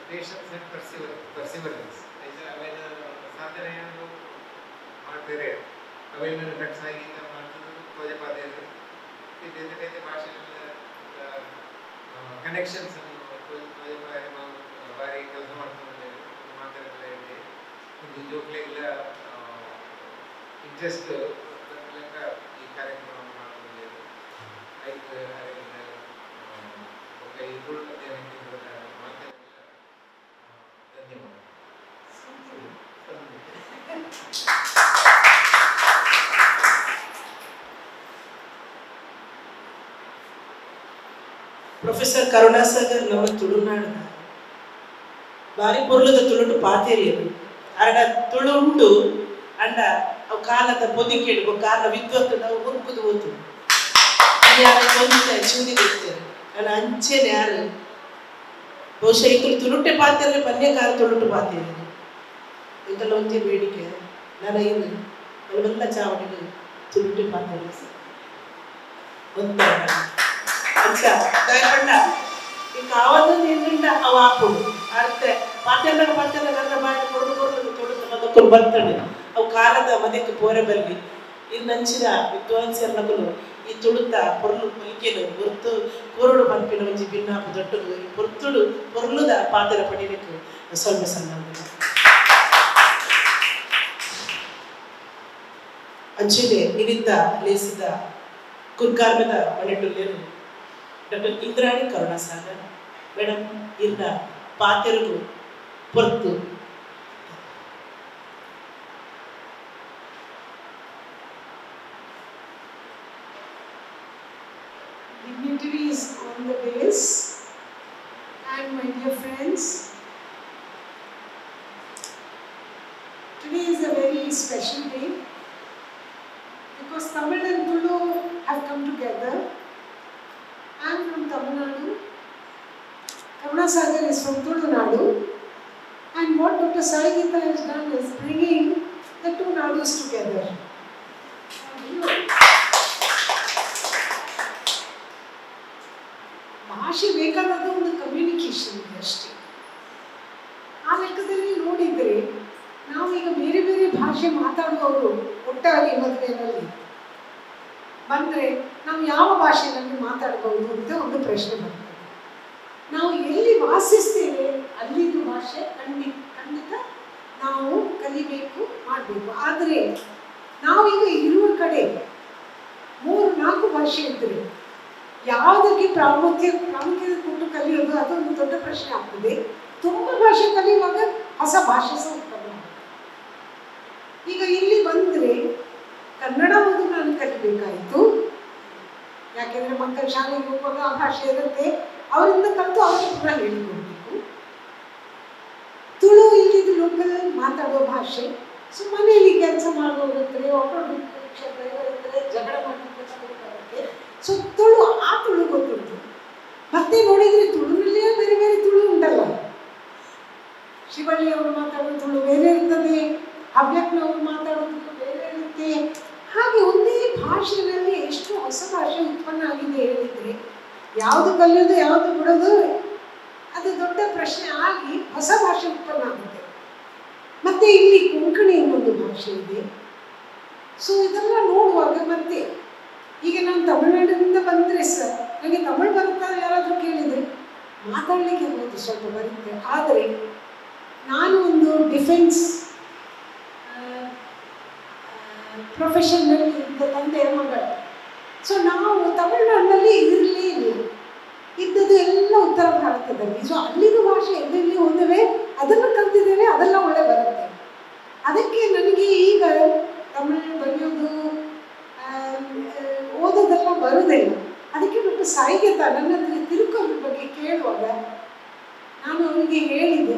ಪೇಷನ್ಸ್ ಅಂಡ್ ಪರ್ಸಿವರೆನ್ಸ್ ಅವೇನ ಸಾಧನೆಯನ್ನು ಮಾಡ್ತಾರೆ ಅವೇನು ಡ್ರಗ್ಸ್ ಆಗಿಂದ ಮಾಡ್ತಿದ್ರು ಧ್ವಜಪಾದೆಯಲ್ಲಿ ಬೇರೆ ಬೇರೆ ಭಾಷೆಗಳ ಕನೆಕ್ಷನ್ಸ್ ಬಾರಿ ಕೆಲಸ ಮಾಡ್ಕೊಂಡು ಮಾತಾಡಲ್ಲ ಇದೆ ಒಂದು ಜೋಕ್ಲೆಲ್ಲ ಇಂಟ್ರೆಸ್ಟ್ ಲೆಕ್ಕ ಈ ಕಾರ್ಯಕ್ರಮ ಮಾಡ್ಕೊಂಡು ಆಯ್ತು ಈ ತುಳು ಅಧ್ಯಯನಕ್ಕೆ ಮಾತಾಡಲ್ಲ ಧನ್ಯವಾದ. ಪ್ರೊಫೆಸರ್ ಕರುಣಾಸಾಗರ್ ನಮ್ಮ ತುಳುನಾಡಿನ ಬಾರಿ ಪೊರ್ಲುದ ತುಳುಟು ಪಾತೇರಿಯರು ಅರಡ ತುಳುಂಡು ಅಂಡ ಅವು ಕಾಲದ ಬದುಕೇಡು ಕಾಲ ವಿದ್ವತ್ತು ನಾವು ಹುರುಕುದು ಹೋತು ಯಾರು ಒಂದು ಚೂದಿ ಗೊತ್ತೇನೆ ನಾನು ಅಂಚೆನೆ ಯಾರು ಬಹುಶಃ ಈಗ ತುಳುಟೆ ಪಾತ್ರೆ ಪನ್ಯಕಾರ ತುಳುಟು ಪಾತ್ರೆ ಇದೆಲ್ಲ ಒಂದೇ ಬೇಡಿಕೆ ನನ್ನ ಏನು ಎಲ್ಲ ಚಾವಣಿಗೆ ತುಳುಟೆ ಪಾತ್ರೆ ಒಂದು ಅಂಚ ದಯಪಂಡ ಈಗ ಆವತ್ತೊಂದು ಏನಿಂದ ಅವ ಹಾಕೊಂಡು ಅರ್ಥ ಪಾತ್ರೆ ನನ್ನ ಮಾಡಿ ಕೊಡು ತೊಡುತ್ತೆ ಬರ್ತಾನೆ ಅವು ಕಾಲದ ಮದಕ್ಕೆ ಪೋರೆ ಬರಲಿ ಇದು ನಂಚಿನ ವಿದ್ವಾಂಸರನಗಳು ಈ ತುಳುತ್ತ ಪೊರ್ಲು ಪಲಿಕೆನು ಹೊರ್ತು ಕೋರುಡು ಪಂಪಿನ ಒಂಜಿ ಭಿನ್ನಾಪು ದೊಡ್ಡದು ಈ ಪೊರ್ತುಡು ಪೊರ್ಲುದ ಪಾತ್ರ ಪಡಿಲಿಕ್ಕೆ ಸ್ವಲ್ಪ ಸಣ್ಣ ಅಂಚಿದೆ ಇನಿಂದ ಲೇಸಿದ ಕುರ್ಕಾರ್ಮದ ಮನೆಟುಲ್ಲೇರು ಡಾಕ್ಟರ್ ಇಂದ್ರಾಣಿ ಕರುಣಾಸಾಗರ್ ಮೇಡಮ್ ಇರ್ನ ಪಾತೆರಗು ಪೊರ್ತು Dignitaries on the dais and my dear friends, today is a very special day because Tamil and Tulu have come together. I am from Tamil Nadu, Karunasagar is from Tulu Nadu, and what Dr. Sai Geetha has done is bringing the two Nadus together. ಭಾಷೆ ಬೇಕಾದ ಒಂದು communication ಇದೆ ಅಷ್ಟೇ. ಆ ಲೆಕ್ಕದಲ್ಲಿ ನೋಡಿದರೆ ನಾವೀಗ ಬೇರೆ ಬೇರೆ ಭಾಷೆ ಮಾತಾಡುವವರು ಒಟ್ಟಾಗಿ ಮದುವೆಯಲ್ಲಿ ಬಂದರೆ ನಾವು ಯಾವ ಭಾಷೆಯಲ್ಲಿ ಮಾತಾಡಬಹುದು ಅಂತ ಒಂದು ಪ್ರಶ್ನೆ ಬರ್ತದೆ. ನಾವು ಎಲ್ಲಿ ವಾಸಿಸ್ತೇವೆ ಅಲ್ಲಿದ್ದು ಭಾಷೆ ಖಂಡಿತ ನಾವು ಕಲಿಬೇಕು ಮಾಡಬೇಕು. ಆದರೆ ನಾವೀಗ ಇರುವ ಕಡೆ 3-4 ಭಾಷೆ ಇದ್ದರೆ ಯಾವುದಕ್ಕೆ ಪ್ರಾಮುಖ್ಯತೆ ಕೊಟ್ಟು ಕಲಿಯೋದು ಅದೊಂದು ದೊಡ್ಡ ಪ್ರಶ್ನೆ ಆಗ್ತದೆ. ತುಂಬ ಭಾಷೆ ಕಲಿಯುವಾಗ ಹೊಸ ಭಾಷೆ ಸಹ ಉತ್ಪನ್ನ ಆಗುತ್ತೆ. ಈಗ ಇಲ್ಲಿ ಬಂದರೆ ಕನ್ನಡ ಒಂದು ನಾನು ಕಲಿಬೇಕಾಯಿತು, ಯಾಕೆಂದರೆ ಮಕ್ಕಳ ಶಾಲೆಗೆ ಹೋಗುವಾಗ ಆ ಭಾಷೆ ಇರುತ್ತೆ, ಅವರಿಂದ ಕಲಿತು ಅವರಿಗೆ ಪುನಃ ಹೇಳಿಕೊಡ್ಬೇಕು. ತುಳು ಇಲ್ಲಿದ್ದು ಲೋಕಲ್ ಮಾತಾಡೋ ಭಾಷೆ. ಸೊ ಮನೆಯಲ್ಲಿ ಕೆಲಸ ಮಾಡುವವರಿರ್ತಾರೆ, ಒಬ್ಬರು ಇರ್ತಾರೆ, ಜಗಳ ಮಾಡಲಿಕ್ಕೆ ಸೊ ತುಳು ಆ ತುಳು ಗೊತ್ತುಂಟು. ಮತ್ತೆ ನೋಡಿದರೆ ತುಳುನಲ್ಲಿಯೇ ಬೇರೆ ಬೇರೆ ತುಳು ಉಂಟಲ್ಲ. ಶಿವಳ್ಳಿ ಅವರು ಮಾತಾಡೋ ತುಳು ಬೇರೆ ಇರ್ತದೆ, ಹವ್ಯಕನವರು ಮಾತಾಡೋದು ಬೇರೆ ಇರುತ್ತೆ. ಹಾಗೆ ಒಂದೇ ಭಾಷೆಯಲ್ಲಿ ಎಷ್ಟು ಹೊಸ ಭಾಷೆ ಉತ್ಪನ್ನ ಆಗಿದೆ ಹೇಳಿದರೆ ಯಾವುದು ಕಲಿಯೋದು ಯಾವುದು ಬಿಡೋದು ಅದು ದೊಡ್ಡ ಪ್ರಶ್ನೆ ಆಗಿ ಹೊಸ ಭಾಷೆ ಉತ್ಪನ್ನ ಆಗುತ್ತೆ. ಮತ್ತು ಇಲ್ಲಿ ಕೊಂಕಣಿ ಎಂಬೊಂದು ಭಾಷೆ ಇದೆ. ಸೊ ಇದೆಲ್ಲ ನೋಡುವಾಗ ಮತ್ತೆ ಈಗ ನಾನು ತಮಿಳುನಾಡಿನಿಂದ ಬಂದರೆ ಸರ್ ನನಗೆ ತಮಿಳು ಬರುತ್ತಾ ಯಾರಾದರೂ ಕೇಳಿದರೆ ಮಾತಾಡಲಿಕ್ಕೆ ಹೋಗೋದು ಸ್ವಲ್ಪ ಬರುತ್ತೆ. ಆದರೆ ನಾನು ಒಂದು ಡಿಫೆನ್ಸ್ ಪ್ರೊಫೆಷನ್ನಲ್ಲಿ ಇದ್ದ ತಂದೆಯ ಮಗಳು. ಸೊ ನಾವು ತಮಿಳುನಾಡಿನಲ್ಲಿ ಇರಲೇ ಇಲ್ಲ, ಇದ್ದದ್ದು ಎಲ್ಲ ಉತ್ತರ ಭಾರತದಲ್ಲಿ. ಸೊ ಅಲ್ಲಿನ ಭಾಷೆ ಎಲ್ಲೆಲ್ಲಿ ಹೋದವೆ ಅದನ್ನು ಕಲ್ತಿದ್ದೇವೆ, ಅದೆಲ್ಲ ಒಳ್ಳೆ ಬರುತ್ತೆ. ಅದಕ್ಕೆ ನನಗೆ ಈಗ ತಮಿಳು ಬರೆಯೋದು ಓದೋದೆಲ್ಲ ಬರೋದಿಲ್ಲ. ಅದಕ್ಕೆ ಡಾಕ್ಟರ್ ಸಾಯಿ ಗೀತಾ ನನ್ನ ತಿರುಕೂರಿನ ಬಗ್ಗೆ ಕೇಳುವಾಗ ನಾನು ಅವರಿಗೆ ಹೇಳಿದೆ,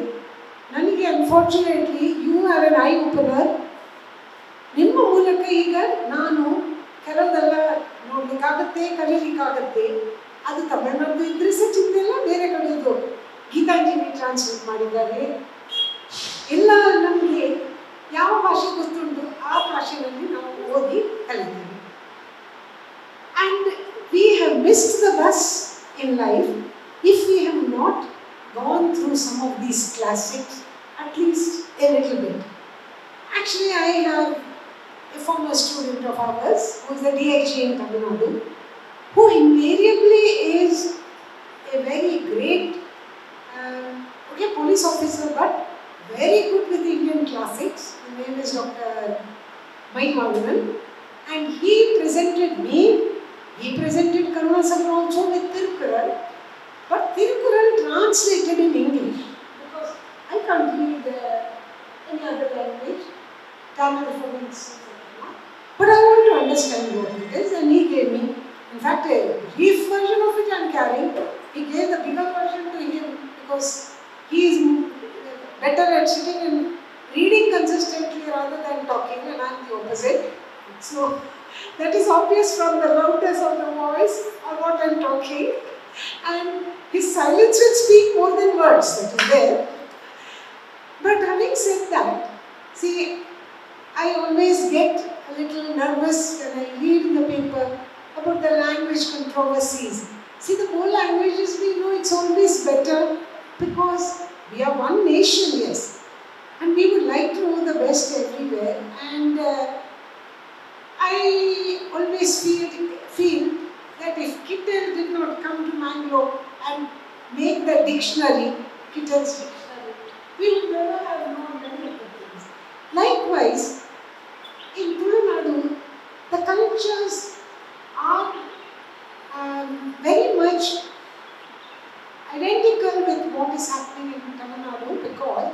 ನನಗೆ unfortunately you are an eye opener. ನಿಮ್ಮ ಮೂಲಕ ಈಗ ನಾನು ಕೆಲವುದೆಲ್ಲ ನೋಡಲಿಕ್ಕಾಗತ್ತೆ, ಕಲೀಲಿಕ್ಕಾಗತ್ತೆ. ಅದು ತಮಿಳ್ನಾಡು ಇದ್ರೆ ಸಹ ಚಿಂತೆ ಇಲ್ಲ, ಬೇರೆ ಕಡೆಯದು ಗೀತಾಂಜಲಿ ಟ್ರಾನ್ಸ್ಲೇಟ್ ಮಾಡಿದ್ದಾರೆ. ಎಲ್ಲ ನಮಗೆ ಯಾವ ಭಾಷೆ ಗೊತ್ತುಂಟು ಆ ಭಾಷೆಯಲ್ಲಿ ನಾವು ಓದಿ ಕಲಿತೀವಿ. And we have missed the bus in life if we have not gone through some of these classics, at least a little bit. Actually, I have a former student of ours who is the DIG in Tamil Nadu, who invariably is a very great police officer, but very good with Indian classics. His name is Dr. Mahivanan, and he presented me. He presented Karunasagar also with Tirukural, but Tirukural translated in English because I can't read any other language, Tamil for instance. But I want to understand what it is, and he gave me, in fact, a brief version of it I am carrying. He gave the bigger version to him because he is better at sitting and reading consistently rather than talking, and I am the opposite. So That is obvious from the loudness of the voice or what I'm talking. And his silence will speak more than words, that is there. But having said that, see, I always get a little nervous when I read in the paper about the language controversies. See, the more languages we know, it's always better because we are one nation, yes. And we would like to know the best everywhere. And I always feel that if Kittel did not come to Mangalore and make the dictionary, Kittel's dictionary, we would never have known many of the things. Likewise, in Tulunadu, the cultures are very much identical with what is happening in Tamil Nadu because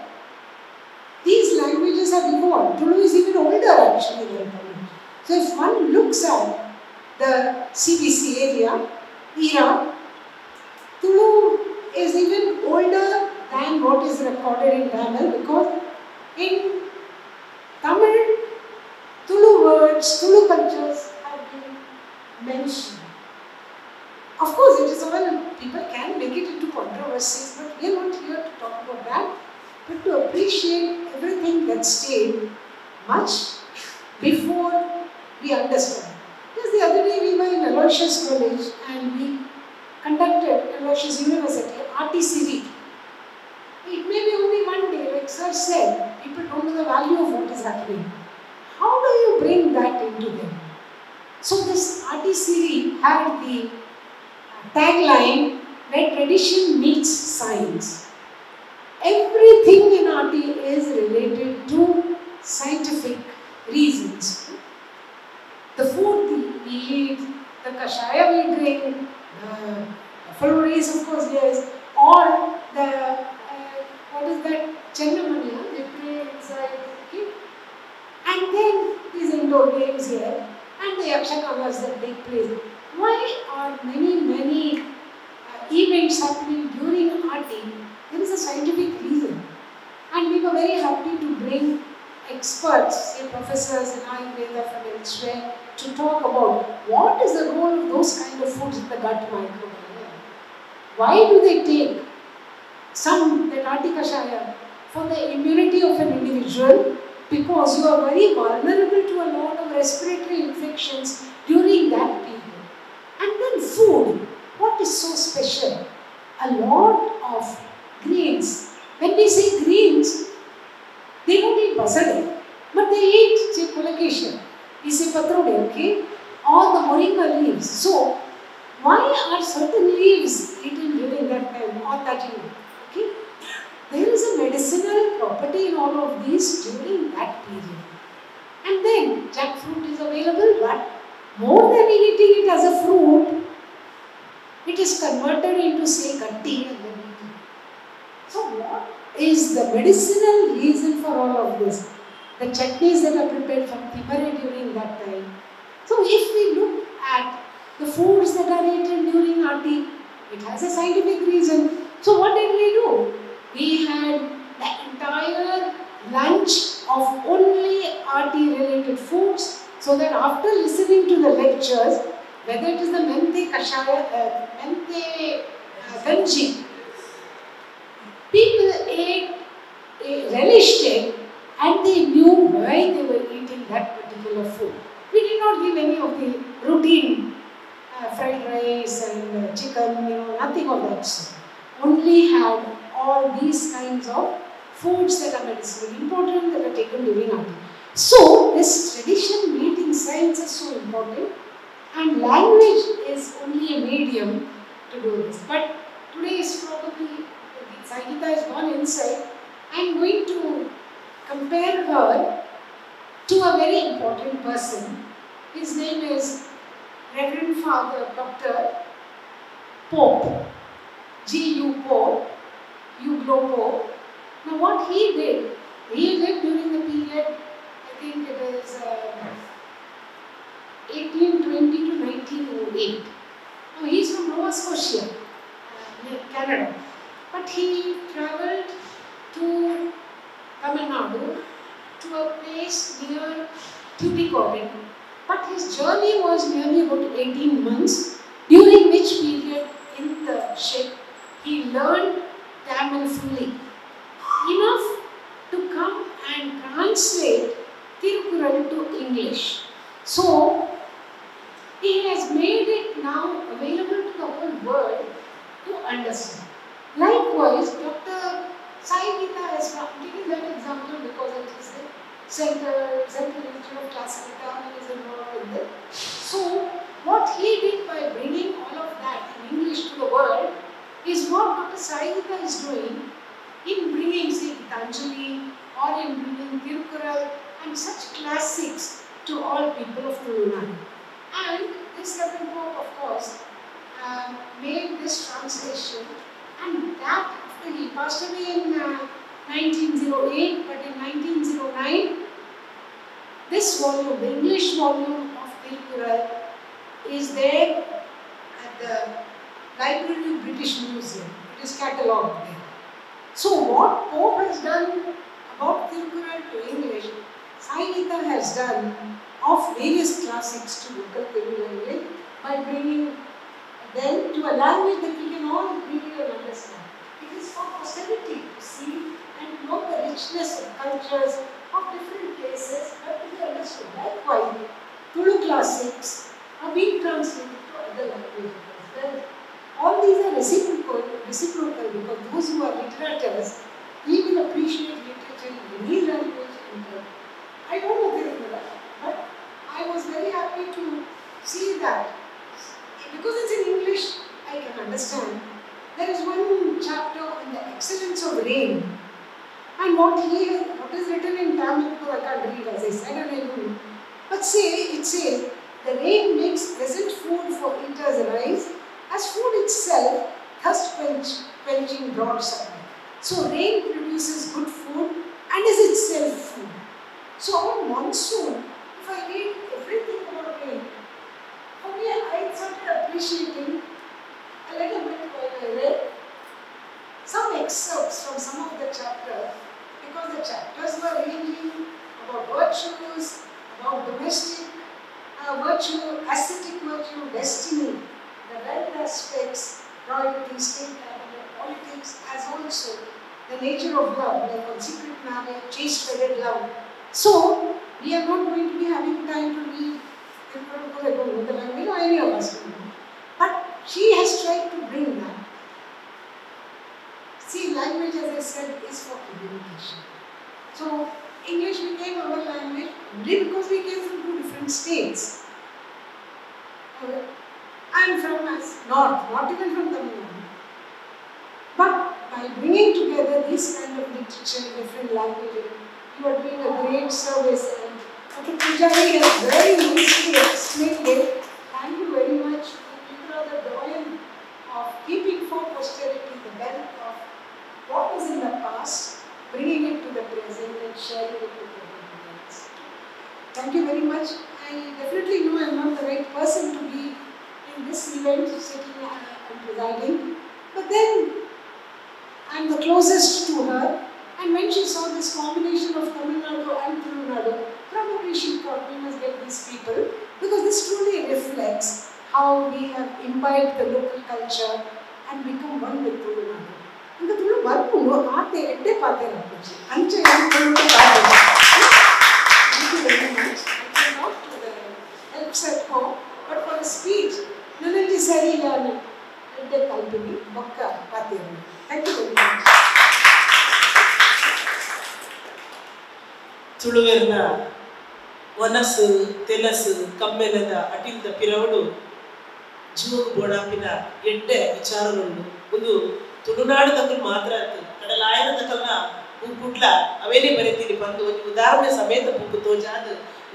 these languages have evolved. Tulu is even older actually than Tamil. So if one looks at the CBC era, Tulu is even older than what is recorded in Tamil because in Tamil, Tulu words, Tulu cultures have been mentioned. Of course, it is all, people can make it into controversies, but we are not here to talk about that, but to appreciate everything that's stayed much before we understand. Because the other day we were in Aloysius College and we conducted Aloysius University, RTC Read. It may be only one day, like Sir said, people don't know the value of what is happening. How do you bring that into them? So this RTC Read had the tagline, where tradition meets science. Everything in RT is related to scientific reasons. The food we eat, the kashaya we drink, the fulleries of course yes, or the, what is that, Chennamani, they play inside, okay? And then these indoor games here, and the yakshaganas that take place. Why are many events happening during RT? There is a scientific reason. And we were very happy to bring experts, say professors in Ayurveda from elsewhere, to talk about what is the role of those kind of foods in the gut microbiome. Why do they take some, the Natikashaya, for the immunity of an individual? Because you are very vulnerable to a lot of respiratory infections during that period. And then food. What is so special? A lot of greens. When we say greens, they don't eat basale, but they eat, say, pulakesha. We say patrode, okay? Or the moringa leaves. So, why are certain leaves eaten during that time or that year? Okay? There is a medicinal property in all of these during that period. And then, jackfruit is available, but more than eating it as a fruit, it is converted into, say, gatti and then eaten. So what is the medicinal reason for all of this? The chutneys that are prepared from Timare during that time. So if we look at the foods that are eaten during RT, it has a scientific reason. So what did we do? We had the entire lunch of only RT related foods, so that after listening to the lectures, whether it is the mente kashaya, mente ganji, people ate, relished it, and they knew why they were eating that particular food. We did not give any of the routine fried rice and chicken, nothing of that sort. Only had all these kinds of foods that are medicinally important that are taken during RT. So, this tradition meeting science is so important, and language is only a medium to do this. But today is probably, Saigita has gone inside. I am going to compare her to a very important person. His name is Reverend Father Dr. Pope, G.U. Pope, Uglo Pope. Now what he did, he lived during the period, I think it is 1820 to 1908. Now he is from Nova Scotia, near Canada. But he travelled to Tamil Nadu, to a place near Tuticorin. But his journey was nearly about 18 months, during which period in the ship he learned Tamil fully, enough to come and translate Tirukkural to English. So, he has made it now available to the whole world to understand. Likewise, Dr. Sai Geetha has given that example because it is the Central Institute of Classical Tamil is involved in it. So, what he did by bringing all of that in English to the world is what Dr. Sai Geetha is doing in bringing, say, Gitanjali or in bringing Tirukkural and such classics to all people of Tamil Nadu. And this Reverend Pope, of course, made this translation, and that after he passed away in 1908, but in 1909, this volume, the English volume of Tirukkural, is there at the Library of British Museum. It is catalogued there. So what Pope has done about Tirukkural to English, Sai Geetha has done of various classics to local Telugu language by bringing them to a language that we can all read and understand. It is for posterity to see and know the richness of cultures of different places that to be understood. Likewise, Tulu classics are being translated to other languages. Well, all these are reciprocal because those who are literators, we will appreciate literature in any language. I don't know Tirukkural, but I was very happy to see that. Because it's in English, I can understand. There is one chapter on the excellence of rain. And what is written in Tamil, I can't read as I said, and I don't know. But it says, the rain makes pleasant food for eaters' eyes, as food itself, thirst quenching broad supply. So rain produces good food and is itself food. So on monsoon, if I read everything about rain, for me, I started appreciating a little bit while I read some excerpts from some of the chapters, because the chapters were ranging about virtues, about domestic virtue, ascetic virtue, destiny, the wealth aspects, royalty, state cabinet, politics, as also the nature of love, like on secret marriage, chaste-wedded love. So, we are not going to be having time to read because I don't know the language, or any of us don't know. But she has tried to bring that. See, language, as I said, is for communication. So, English became our language only because we came from two different states. I am from north, not even from Tamil Nadu. But by bringing together this kind of literature in different languages, you are doing a great service. And Dr. Pujari has very nicely explained it. Thank you very much. You are the doyen of keeping for posterity the wealth of what was in the past, bringing it to the present and sharing it with the audience. Thank you very much. I definitely know I am not the right person to be in this event, sitting and presiding. But then I am the closest to her. And when she saw this combination of Tamil Nadu and Tamil Nadu, probably she thought we must get these people, because this truly reflects how we have imbibed the local culture and become one with Tamil Nadu. இந்த துளு வர்ப்புங்க ஆட்டை எட்டே பார்த்தேன் அப்போச்சு அஞ்சு எனக்கு Thank you very much. I came out to the helps at home, but for a speech, ನನಗೆ ಸರಿ ಇಲ್ಲ ಎಡ್ಡೆ ಕಲ್ಪಿನಿ ಬೊಕ್ಕ ಪಾತೇನೆ. Thank you very much. ತುಳುವೆರ್ನ ವನಸ್ಸು ತೆಲಸು ಕಮ್ಮೆಲದ ಅಟಿಲ್ದ ಪಿರವಡು ಜೀವಗ ಬೋಡಾಪಿನ ಎಡ್ಡೆ ವಿಚಾರಗಳು ಒಂದು ತುಳುನಾಡು ತಕ್ಕಲು ಮಾತ್ರ ಕಡಲಾಯನ ತಕ್ಕಲ್ನ ಪೂಕುಟ್ಲ ಅವೇನೇ ಬರೀತೀನಿ ಬಂದು ಒಂದು ಉದಾಹರಣೆ ಸಮೇತ ಪೂಕು ತೋಜಾದ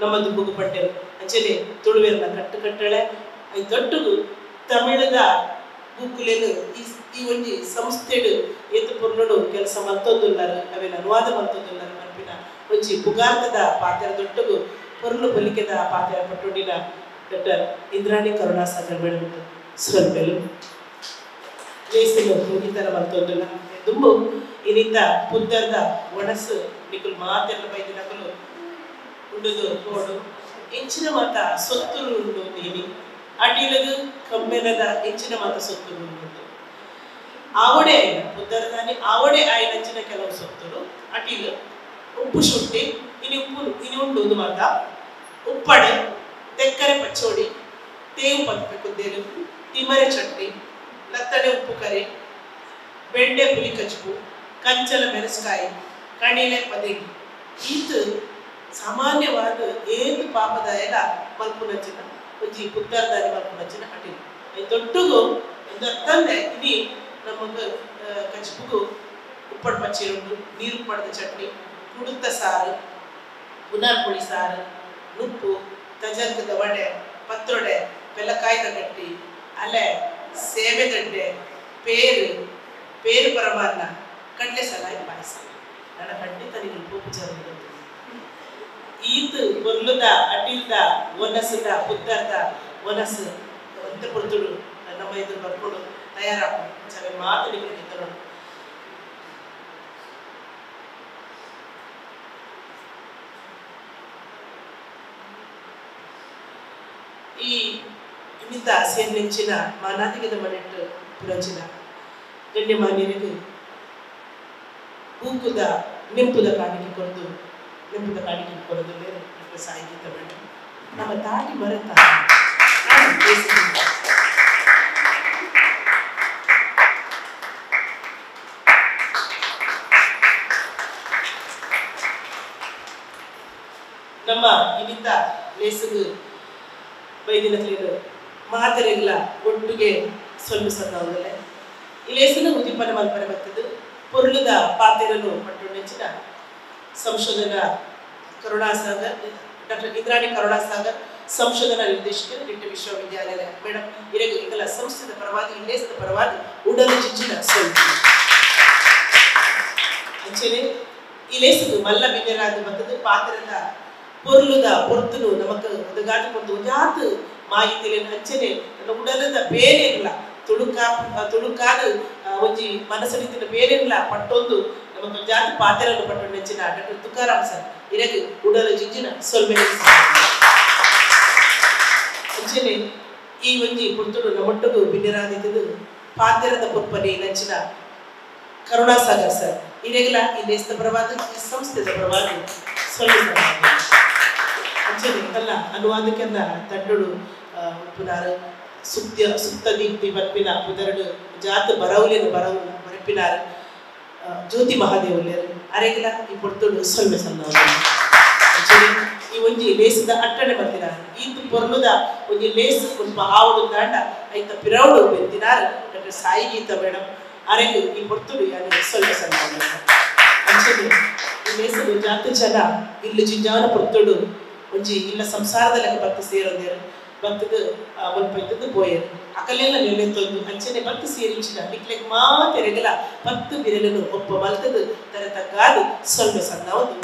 ನಮ್ಮದು ಪೂಕು ಪಟ್ಟೆರು ಅಂಚನೆ ತುಳುವೆರ್ನ ಕಟ್ಟಳೆ ಐ ದೊಡ್ಡದು ತಮಿಳದ ಬೂಕುಲೇನು ಈ ಒಂಜಿ ಸಂಸ್ಥೆಡು ಏತು ಪುರ್ನಡು ಕೆಲಸ ಮಲ್ತೊಂದುಲ್ಲಾರು ಅವೇನು ಅನುವಾದ ಮಲ್ತೊಂದುಲ್ಲಾರು ಮನ್ಪಿನ ಒಂಜಿ ಪುಗಾರ್ತದ ಪಾತ್ರ ದೊಡ್ಡದು ಪೊರ್ಲು ಪೊಲಿಕೆದ ಪಾತ್ರ ಪಟ್ಟೊಂಡಿನ ಡಾಕ್ಟರ್ ಇಂದ್ರಾಣಿ ಕರುಣಾಸಾಗರ್ ಮೇಡಮ್ ಸ್ವಲ್ಪಲು ಲೇಸಿಲು ಹೋಗಿದ್ದಾರೆ ಮಲ್ತೊಂದುಲ್ಲ ದುಂಬು ಇನಿಂದ ಪುದ್ದರ್ದ ಒಣಸು ನಿಕುಲು ಮಾತೆಲ್ಲ ಬೈದಿನಕಲು ಉಂಡುದು ನೋಡು ಎಂಚಿನ ಮಾತ ಸೊತ್ತುರು ಉಂಡು ನೀನಿ ಅಡಿಲದು ಕಮ್ಮೆನದ ಎಂಚಿನ ಮಾತ ಸೊತ್ತುರು ಉಂಡು ಆವಡೆ ಆಯ್ನ ಉದ್ದರದಾನಿ ಆವಡೆ ಆಯ್ನಂಚಿನ ಕೆಲವು ಸೊತ್ತುರು ಅಟಿಲು ಉಪ್ಪು ಶುಂಠಿ ಇನಿ ಉಂಡು ಒಂದು ಮಾತ ಉಪ್ಪಡೆ ತೆಕ್ಕರೆ ಪಚ್ಚೋಡಿ ತೇವು ಪತ್ತೆ ಕುದ್ದೇರು ತಿಮರೆ ಚಟ್ನಿ ಲತ್ತಡೆ ಉಪ್ಪು ಕರಿ ಬೆಂಡೆ ಪುಲಿ ಕಚ್ಚು ಕಂಚಲ ಮೆಣಸ್ಕಾಯಿ ಕಣಿಲೆ ಪದಿಗಿ ಇದು ಸಾಮಾನ್ಯವಾದ ಏನು ಪಾಪದ ಎಲ್ಲ ಮಲ್ಪುನಚ್ಚಿನ ಒಂಜಿ ಪುತ್ತರದಾನಿ ಮಲ್ಪುನಚ್ಚಿನ ಅಟಿಲು ದೊಡ್ಡಗೂ ತಂದೆ ಇಡೀ ನಮಗೆ ಕಚ್ಚುಗೂ ಉಪ್ಪಡು ಪಚ್ಚಿರುಂಡು ನೀರು ಪಡೆದ ಚಟ್ನಿ ಕುಡುತ್ತ ಸಾರು ಪುನರ್ ಪುಳಿ ಸಾರು ನುಪ್ಪು ತಜಂಕದ ವಡೆ ಪತ್ರೊಡೆ ಬೆಲ್ಲಕಾಯ್ದ ಗಟ್ಟಿ ಅಲೆ ಸೇಬೆ ದಂಡೆ ಪೇರು ಪರಮಾನ್ನ ಕಡಲೆ ಸಲಾಯಿ ಪಾಯಸ ನನ್ನ ಖಂಡಿತ ನೀವು ಪೂಪು ಜರುವುದು ಈತ್ ಬೊರ್ಲುದ ಅಟಿಲ್ದ ಒನಸದ ಪುತ್ತರ್ದ ಒನಸು ಅಂತ ಪುರ್ತುಡು ನಮ್ಮ ಇದು ಬರ್ಕೊಂಡು ತಯಾರಾಕು ಚವೆ ಮಾತು ನಿಮಗೆ ತರೋಣ ಈ ಇನ್ನಿದ್ದ ಸೇರ್ನೆಂಚಿನ ಮಾನಾತಿಗದ ಮನೆಟ್ಟು ಪುರಚಿನ ಗಣ್ಯಮಾನ್ಯರಿಗೆ ಬೂಕುದ ನೆಂಪುದ ಕಾಣಿಕೆ ಕೊರದು ನೆಂಪುದ ಕಾಣಿಕೆ ಕೊರದು ಬೇರೆ ಸಾಹಿತ್ಯ ಬೇಡ ನಮ್ಮ ತಾಟಿ ಮರೆತ ನಮ್ಮ ಇನ್ನಿದ್ದ ಲೇಸು ಬೈದಿನಕ್ಲೇನು ಮಾತರೆಗಳ ಒಟ್ಟಿಗೆ ಸ್ವಲ್ಪ ಸದ್ದಾವದಲ್ಲೇ ಈ ಲೇಸನ್ನು ಉದಿಪನ ಮಲ್ಪನೆ ಬರ್ತದ್ದು ಪೊರ್ಲುದ ಪಾತೆರನ್ನು ಪಟ್ಟುನೆಚ್ಚಿನ ಸಂಶೋಧನಾ ಕರುಣಾಸಾಗರ್ ಡಾಕ್ಟರ್ ಇಂದ್ರಾಣಿ ಕರುಣಾಸಾಗರ್ ಸಂಶೋಧನಾ ನಿರ್ದೇಶಕರು ನಿಟ್ಟ ವಿಶ್ವವಿದ್ಯಾಲಯ ಮೇಡಮ್ ಇರಗ ಈಗಲ ಸಂಸ್ಥೆದ ಪರವಾಗಿ ಈ ಲೇಸದ ಪರವಾಗಿ ಉಡಲು ಚಿಚ್ಚಿನ ಸ್ವಲ್ಪ ಅಂಚೆನೆ ಈ ಲೇಸದು ಮಲ್ಲ ಬಿನ್ನೆರಾದ ಬರ್ತದ್ದು ಪಾತ್ರದ ಪೊರ್ಲುದ ಪೊರ್ತುನು ನಮಕ್ ಒದಗಾಟಿಕೊಂಡು ಉದಾತ್ ಮಾಹಿತಿಲೇನು ಅಂಚನೆ ನನ್ನ ಉಡಲದ ಬೇರೆ ಇಲ್ಲ ತುಳುಕಾದ ಒಂಜಿ ಮನಸ್ಸಡಿತಿನ ಬೇರೆ ಇಲ್ಲ ಪಟ್ಟೊಂದು ನಮಕ್ ಜಾತಿ ಪಾತೆರನ್ನು ಪಟ್ಟು ನೆಚ್ಚಿನ ಡಾಕ್ಟರ್ ತುಕಾರಾಮ್ ಸರ್ ಇರಗೆ ಉಡಲ ಜಿಂಜಿನ ಸೊಲ್ಮೆ ಅಂಚನೆ ಈ ಒಂಜಿ ಪುರ್ತುಡು ನಮ್ಮೊಟ್ಟುಗು ಬಿನ್ನೆರಾದಿದ್ದು ಪಾತೆರದ ಪುರ್ಪನೆ ನೆಚ್ಚಿನ ಕರುಣಾಸಾಗರ್ ಸರ್ ಇರೆಗಲ ಈ ದೇಶದ ಪರವಾದ ಈ ಸಂಸ್ಥೆದ ಪರವಾದ ಸೊಲ್ಮೆ ಅಂಚನೆ ಅಲ್ಲ ಅನುವಾದಕ್ಕೆಲ್ಲ ತಂಡಡು ಉಪ್ಪುನಾರು ಸುತ್ತ ದೀಪ್ತಿ ಬರ್ಪಿನ ಉದರಡು ಜಾತ ಬರವಲೇನು ಬರಪಿನಾರು ಜ್ಯೋತಿ ಮಹಾದೇವಲೇರು ಅರೆಗಲ ಈ ಪೊರ್ತುಡು ಸೊಲ್ಮೆ ಸಣ್ಣ ಈ ಒಂಜಿ ಲೇಸದ ಅಟ್ಟಣೆ ಬರ್ತಿನಾರು ಈತು ಪೊರ್ಲುದ ಒಂಜಿ ಲೇಸ್ ಸ್ವಲ್ಪ ಆವಡು ದಾಂಡ ಐತ ಪಿರವಡು ಬೆಂತಿನಾರು ಡಾಕ್ಟರ್ ಸಾಯಿ ಗೀತಾ ಮೇಡಮ್ ಅರೆಗು ಈ ಪೊರ್ತುಡು ಯಾರು ಸೊಲ್ಮೆ ಸಣ್ಣ ಅಂಚನೆ ಈ ಲೇಸದು ಜಾತ ಜನ ಇಲ್ಲಿ ಜಿಂಜಾವನ ಪೊರ್ತುಡು ಒಂಜಿ ಇಲ್ಲ ಸಂಸಾರದಲ್ಲಿ ಭಕ್ತಿ ಸೇರೋದೇರು ಭಕ್ತದ ಮುಲ್ಪೈತದ್ದು ಬೋಯರು ಅಕಲೆಲ್ಲ ನೆಲೆತ್ತೊಂದು ಅಂಚನೆ ಭಕ್ತಿ ಸೇರಿಂಚಿನ ನಿಕ್ಲೆಗ್ ಮಾತೆರೆಗಲ 10 ಬಿರಲನ್ನು ಒಪ್ಪ ಮಲ್ತದ್ದು ತರ ತಗ್ಗಾದು ಸೊಲ್ಮೆ ಸಣ್ಣ ಒಂದು